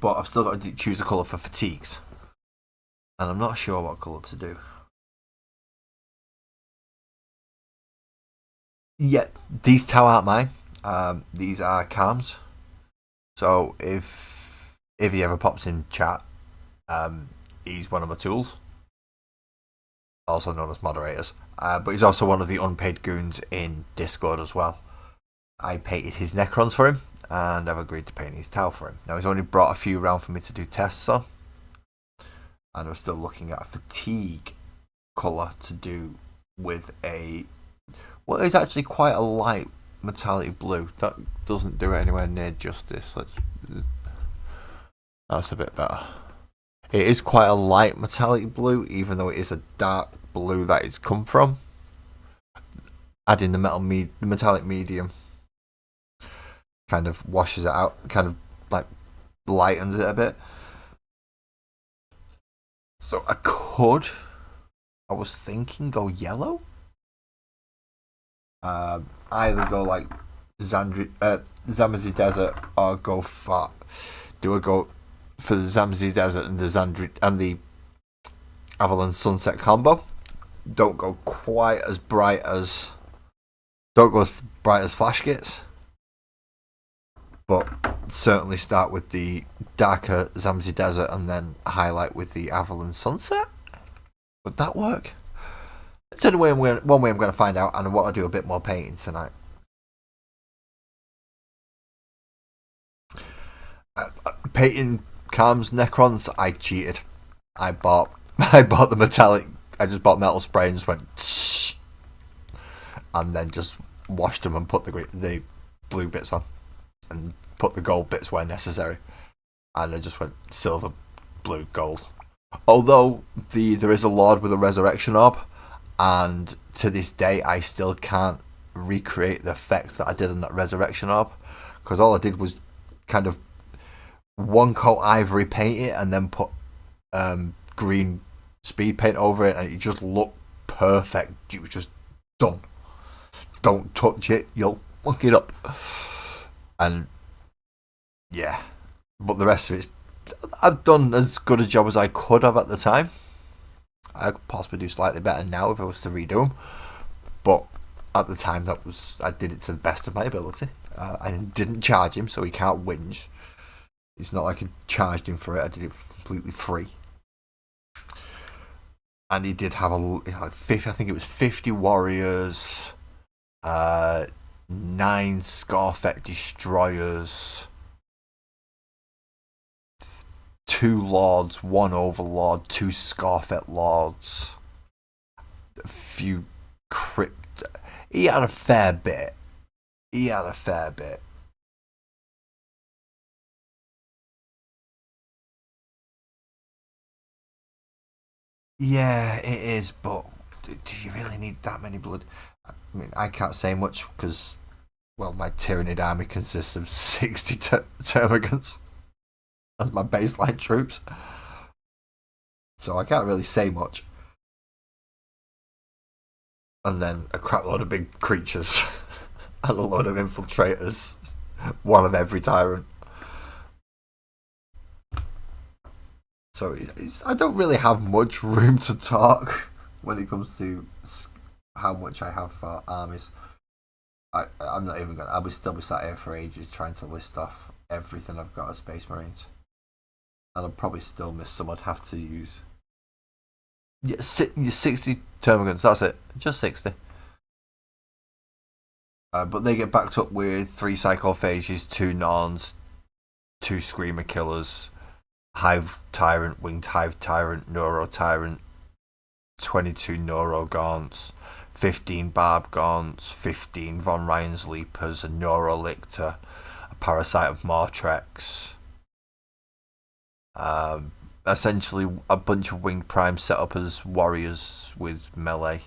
But I've still got to choose a colour for fatigues, and I'm not sure what colour to do. Yeah, these two aren't mine. These are Cam's. So if he ever pops in chat, he's one of my tools, also known as moderators. But he's also one of the unpaid goons in Discord as well. I painted his Necrons for him, and I've agreed to paint his towel for him. Now, he's only brought a few around for me to do tests on, and we're still looking at a fatigue colour to do with a... Well, it's actually quite a light metallic blue. That doesn't do it anywhere near justice. That's a bit better. It is quite a light metallic blue, even though it is a dark blue that it's come from. Adding the metallic medium kind of washes it out, kind of like lightens it a bit. So I was thinking go yellow. Either go like Zamazi Desert, or go for the Zamazi Desert and the Avalon Sunset combo. Don't go quite as bright as Flash gets, but certainly start with the darker Zamazi Desert and then highlight with the Avalon Sunset. Would that work? It's one way I'm going to find out, and I want to do a bit more painting tonight. Painting Calm's Necrons, I cheated. I bought the metallic. I just bought metal spray and just went, tsh, and then just washed them and put the blue bits on, and put the gold bits where necessary, and I just went silver, blue, gold. Although there is a Lord with a resurrection orb, and to this day I still can't recreate the effect that I did on that resurrection orb, because all I did was kind of one coat ivory paint it and then put green speed paint over it, and it just looked perfect. It was just done. Don't touch it, you'll fuck it up. And yeah, but the rest of it, I've done as good a job as I could have at the time. I could possibly do slightly better now if I was to redo them, but at the time I did it to the best of my ability. I didn't charge him, so he can't whinge. It's not like I charged him for it. I did it completely free. And he did have I think it was 50 warriors, 9 Scarfet destroyers, 2 lords, 1 overlord, 2 Scarfet lords, a few crypt. He had a fair bit. He had a fair bit. Yeah, it is, but do you really need that many blood? I mean, I can't say much because, well, my Tyranid army consists of 60 termagants as my baseline troops, so I can't really say much. And then a crap load of big creatures and a load of infiltrators, one of every tyrant. So I don't really have much room to talk when it comes to how much I have for armies. I'm not even gonna. I will still be sat here for ages trying to list off everything I've got as Space Marines, and I'll probably still miss some I'd have to use. Yeah, 60 termagants. That's it. Just 60. But they get backed up with 3 psychophages, 2 Norns, 2 Screamer Killers, Hive Tyrant, Winged Hive Tyrant, Neuro Tyrant, 22 Neuro Gaunts, 15 Barb Gaunts, 15 Von Ryan's Leapers, a Neuro Lictor, a Parasite of Mortrex. Essentially, a bunch of Winged Prime set up as warriors with melee.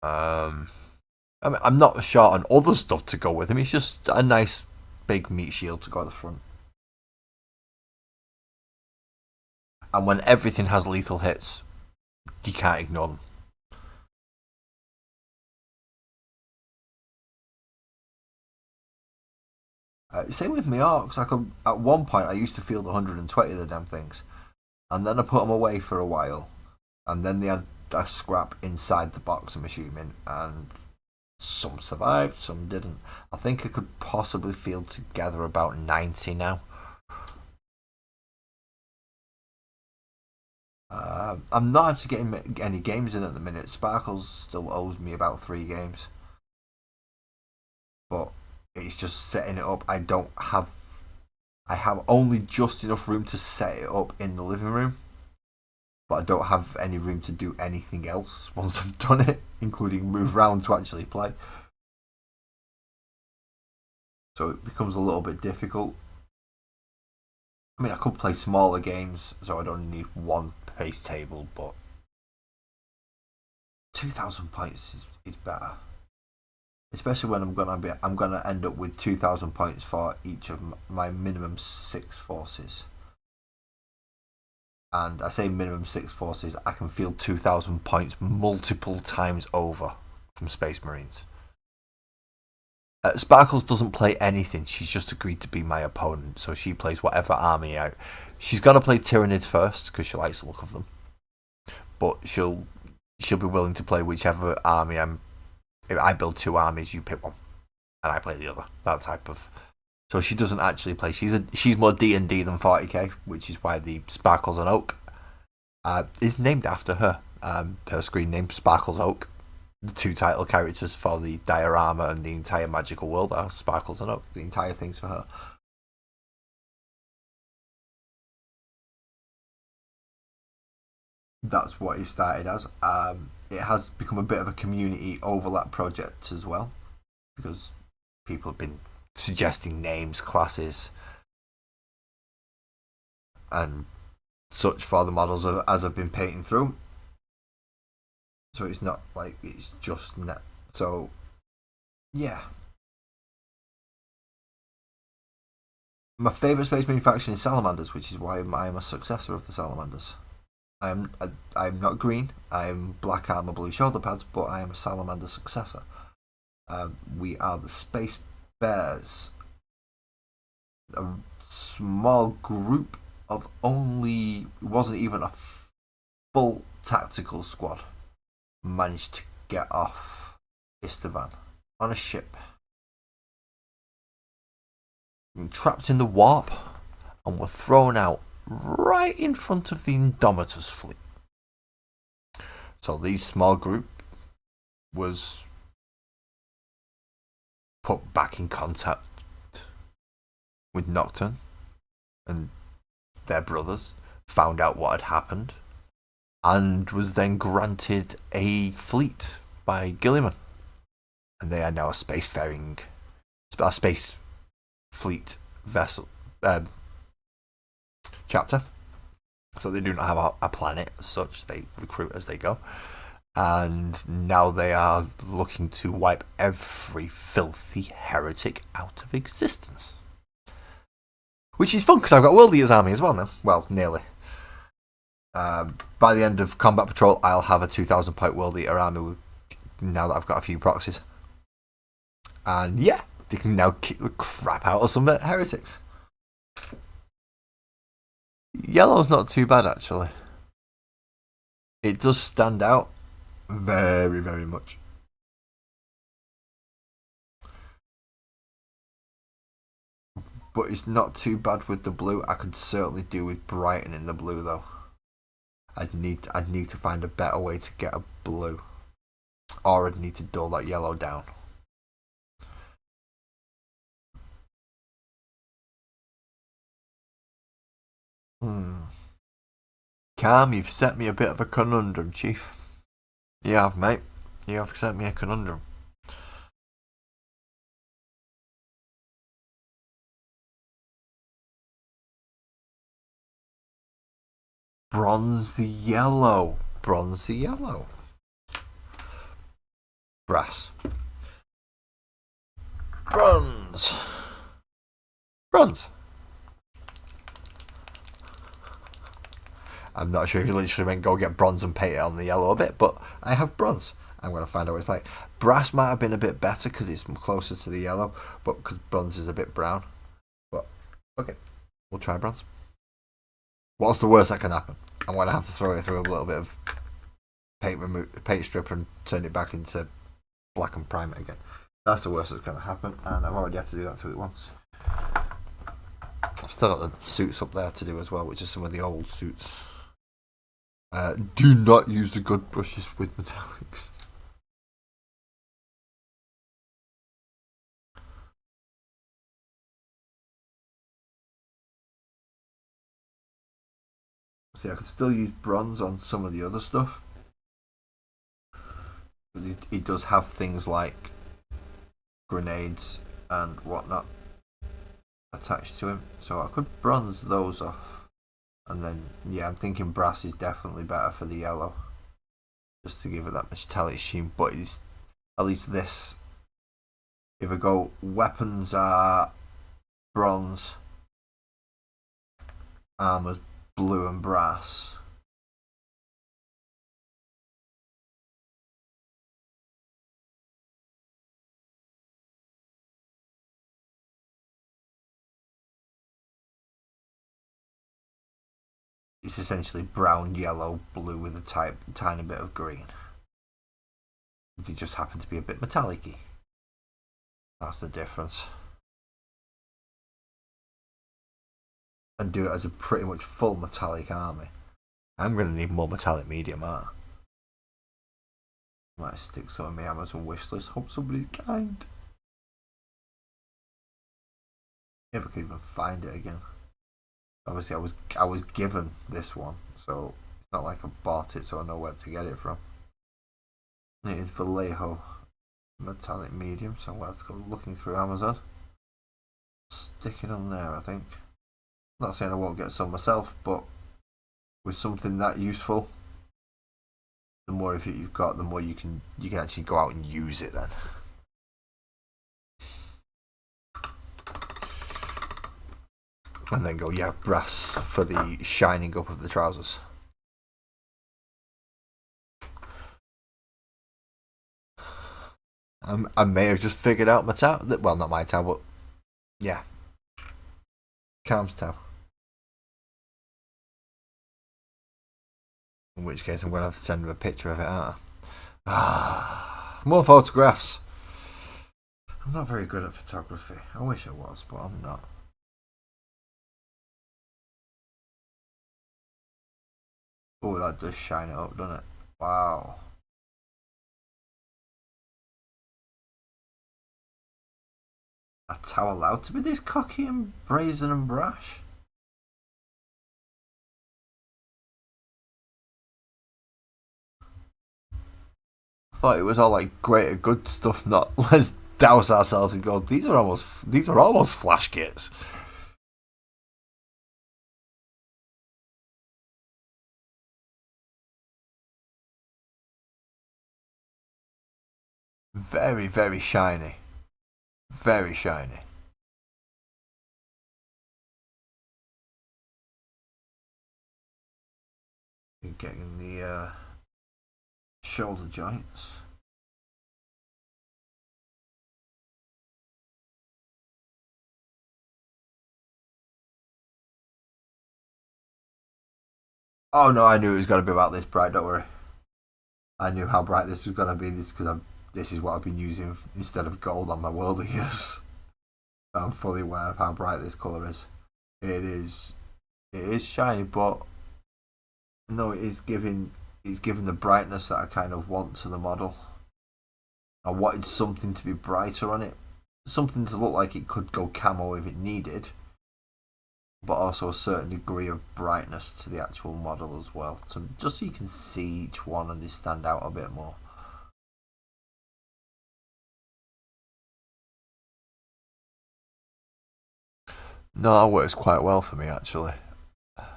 I mean, I'm not short on other stuff to go with him. He's just a nice big meat shield to go at the front. And when everything has lethal hits, you can't ignore them. Same with my orcs. At one point, I used to field 120 of the damn things, and then I put them away for a while, and then they had a scrap inside the box. I'm assuming, and some survived, some didn't. I think I could possibly field together about 90 now. I'm not actually getting any games in at the minute. Sparkles still owes me about 3 games, but it's just setting it up. I have only just enough room to set it up in the living room, but I don't have any room to do anything else once I've done it, including move around to actually play. So it becomes a little bit difficult. I mean, I could play smaller games, so I don't need one pace table, but 2,000 points is better. Especially when I'm gonna end up with 2,000 points for each of my minimum 6 forces. And I say minimum 6 forces, I can field 2,000 points multiple times over from Space Marines. Sparkles doesn't play anything. She's just agreed to be my opponent, so she plays whatever army out. She's gonna play Tyranids first because she likes the look of them, but she'll be willing to play whichever army I'm. If I build 2 armies, you pick one, and I play the other. That type of. So she doesn't actually play. She's more D&D than 40k, which is why the Sparkles and Oak is named after her. Her screen name Sparkles Oak. The 2 title characters for the diorama and the entire magical world are Sparkles and Oak. The entire thing's for her. That's what it started as. It has become a bit of a community overlap project as well, because people have been suggesting names, classes, and such for the models as I've been painting through. So it's not like it's just net. So, yeah. My favourite Space Marine faction is Salamanders, which is why I am a successor of the Salamanders. I'm not green. I'm black armor, blue shoulder pads, but I am a Salamander successor. We are the Space Bears, a small group of only wasn't even a full tactical squad managed to get off Istavan on a ship, trapped in the warp, and were thrown out right in front of the Indomitus fleet. So this small group was put back in contact with Nocturne and their brothers, found out what had happened, and was then granted a fleet by Gilliman. And they are now a space fleet vessel chapter. So they do not have a planet as such. They recruit as they go. And now they are looking to wipe every filthy heretic out of existence. Which is fun because I've got World Eater's army as well now. Well, nearly. By the end of Combat Patrol, I'll have a 2,000 point World Eater army now that I've got a few proxies. And yeah, they can now kick the crap out of some heretics. Yellow's not too bad actually. It does stand out very, very much. But it's not too bad with the blue. I could certainly do with brightening the blue though. I'd need to find a better way to get a blue. Or I'd need to dull that yellow down. Calm, you've set me a bit of a conundrum, Chief. You have, mate. You have set me a conundrum. Bronze the yellow. Bronze the yellow. Brass. Bronze. Bronze. I'm not sure if you literally meant go get bronze and paint it on the yellow a bit, but I have bronze. I'm going to find out what it's like. Brass might have been a bit better because it's closer to the yellow, but because bronze is a bit brown. But, okay, we'll try bronze. What's the worst that can happen? I'm going to have to throw it through a little bit of paint stripper and turn it back into black and prime it again. That's the worst that's going to happen, and I've already had to do that to it once. I've still got the suits up there to do as well, which is some of the old suits. Do not use the good brushes with metallics. See, I could still use bronze on some of the other stuff. But it does have things like grenades and whatnot attached to him. So I could bronze those off. And then, yeah, I'm thinking brass is definitely better for the yellow. Just to give it that metallic sheen. But it's, at least this, if I go, weapons are bronze, armor's blue and brass. It's essentially brown, yellow, blue with a tiny bit of green. They just happen to be a bit metallic-y. That's the difference. And do it as a pretty much full metallic army. I'm going to need more metallic medium art. Might stick some of my Amazon wish list. Hope somebody's kind. If I can even find it again. Obviously, I was given this one, so it's not like I bought it, so I know where to get it from. It is Vallejo metallic medium, so I'm going to have to go looking through Amazon. Stick it on there, I think. Not saying I won't get some myself, but with something that useful, the more of it you've got, the more you can actually go out and use it then. And then go, yeah, brass for the shining up of the trousers. I may have just figured out my towel. Well, not my towel, but yeah. Calm's towel. In which case, I'm going to have to send him a picture of it, aren't I? More photographs. I'm not very good at photography. I wish I was, but I'm not. Oh, that does shine it up, doesn't it? Wow. A towel allowed to be this cocky and brazen and brash? thought it was all like greater good stuff, not let's douse ourselves and go, these are almost flash kits. Very, very shiny. Very shiny. You're getting the shoulder joints. Oh no, I knew it was going to be about this bright, don't worry. I knew how bright this was going to be because this is what I've been using instead of gold on my world years. I'm fully aware of how bright this colour is. It is shiny, but no, it's giving the brightness that I kind of want to the model. I wanted something to be brighter on it, something to look like it could go camo if it needed, but also a certain degree of brightness to the actual model as well. So just so you can see each one and they stand out a bit more. No, that works quite well for me actually.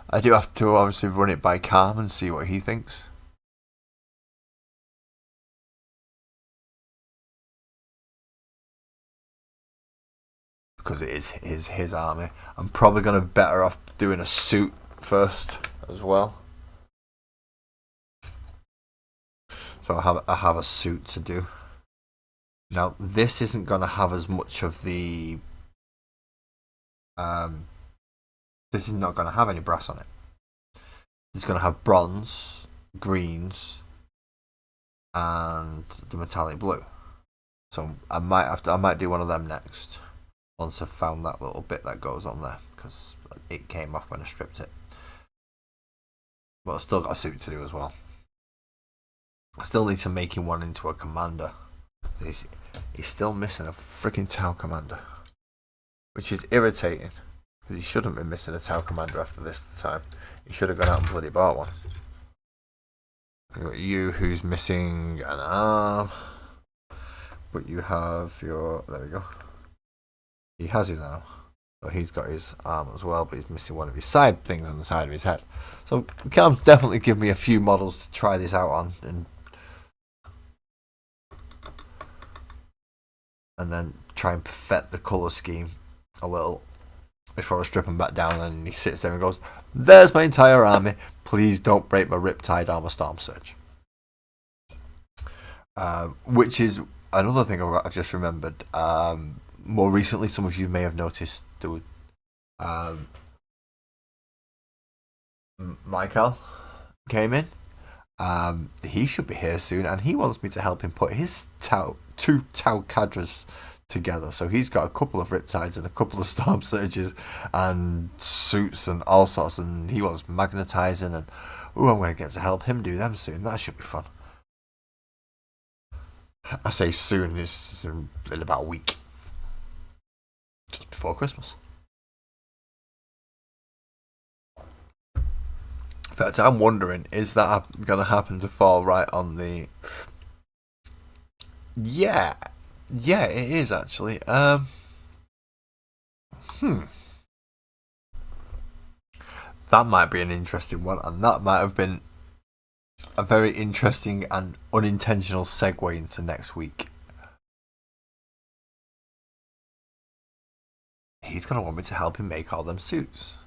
I do have to obviously run it by Calm and see what he thinks. Because it is his army. I'm probably going to better off doing a suit first as well. So I have a suit to do. Now this isn't going to have as much of the. This is not going to have any brass on it. It's going to have bronze, greens, and the metallic blue. So I might do one of them next. Once I've found that little bit that goes on there, because it came off when I stripped it. But I've still got a suit to do as well. I still need to make him one into a commander. He's still missing a freaking Tau commander, which is irritating, because he shouldn't be missing a Tau commander after this time. He should have gone out and bloody bought one. You got you, who's missing an arm, but you have your. There we go. He has his arm. So he's got his arm as well, but he's missing one of his side things on the side of his head. So Calm's definitely given me a few models to try this out on, and then try and perfect the colour scheme a little before I strip him back down. And he sits there and goes, "There's my entire army. Please don't break my Riptide Armor Storm Surge." Which is another thing I've just remembered. More recently, some of you may have noticed there was, Michael came in. He should be here soon, and he wants me to help him put his two Tau Cadres together. So he's got a couple of Riptides and a couple of Storm Surges and suits and all sorts, and he wants magnetizing, and I'm going to get to help him do them soon. That should be fun. I say soon, it's in about a week. Just before Christmas. In fact, I'm wondering, is that going to happen to fall right on the... Yeah, it is actually. That might be an interesting one, and that might have been a very interesting and unintentional segue into next week. He's going to want me to help him make all them suits.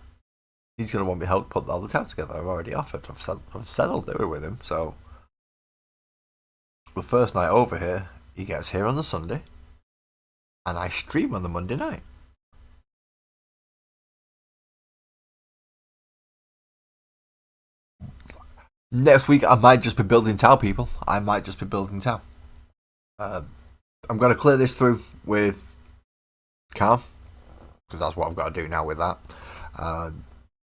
He's going to want me to help put all the Tau together. I've already offered. I've said I'll do it with him. So the first night over here, he gets here on the Sunday, and I stream on the Monday night. Next week, I might just be building Tau, people. I might just be building Tau. I'm going to clear this through with Calm, because that's what I've got to do now with that.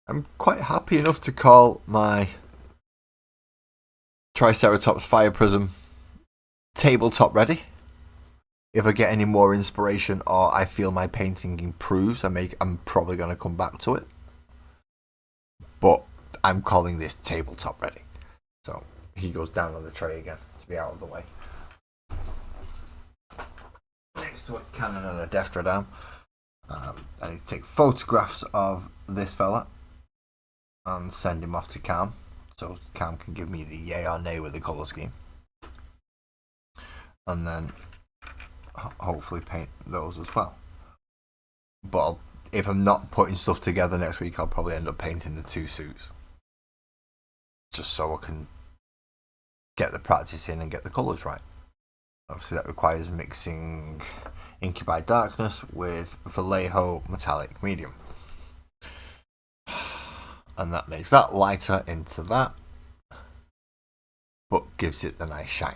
I'm quite happy enough to call my Triceratops Fire Prism tabletop ready. If I get any more inspiration or I feel my painting improves, I'm probably going to come back to it. But I'm calling this tabletop ready. So he goes down on the tray again to be out of the way. next to a Canon and a Deftradam. I need to take photographs of this fella and send him off to Cam, so Cam can give me the yay or nay with the colour scheme, and then hopefully paint those as well. But if I'm not putting stuff together next week, I'll probably end up painting the 2 suits, just so I can get the practice in and get the colours right. Obviously that requires mixing Incubi Darkness with Vallejo Metallic Medium, and that makes that lighter into that, but gives it the nice shine.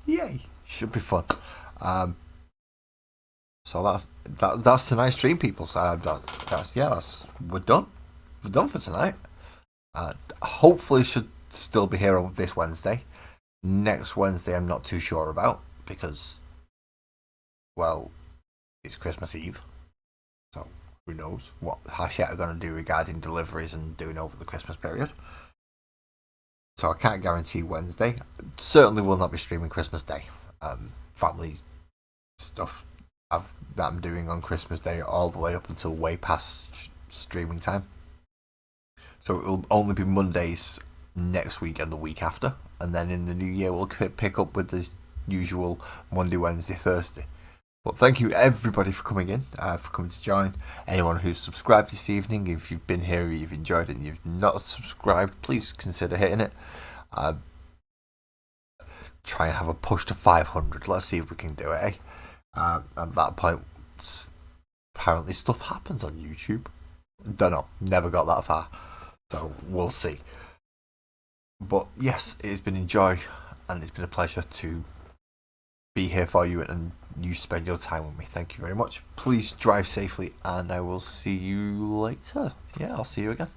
Yay! Should be fun. So that's tonight's stream, people. So we're done. We're done for tonight. Hopefully, should still be here on this Wednesday. Next Wednesday, I'm not too sure about because, well, it's Christmas Eve. So who knows what Hachette are going to do regarding deliveries and doing over the Christmas period. So I can't guarantee Wednesday. Certainly will not be streaming Christmas Day. Family stuff that I'm doing on Christmas Day all the way up until way past streaming time. So it'll only be Mondays next week and the week after. And then in the new year we'll pick up with the usual Monday, Wednesday, Thursday. But thank you everybody for coming in, for coming to join. Anyone who's subscribed this evening, if you've been here, you've enjoyed it, and you've not subscribed, please consider hitting it. Try and have a push to 500. Let's see if we can do it, eh? At that point, apparently stuff happens on YouTube. Don't know, never got that far. So we'll see. But yes, it's been a joy, and it's been a pleasure to be here for you and you spend your time with me. Thank you very much. Please drive safely, and I will see you later. Yeah, I'll see you again.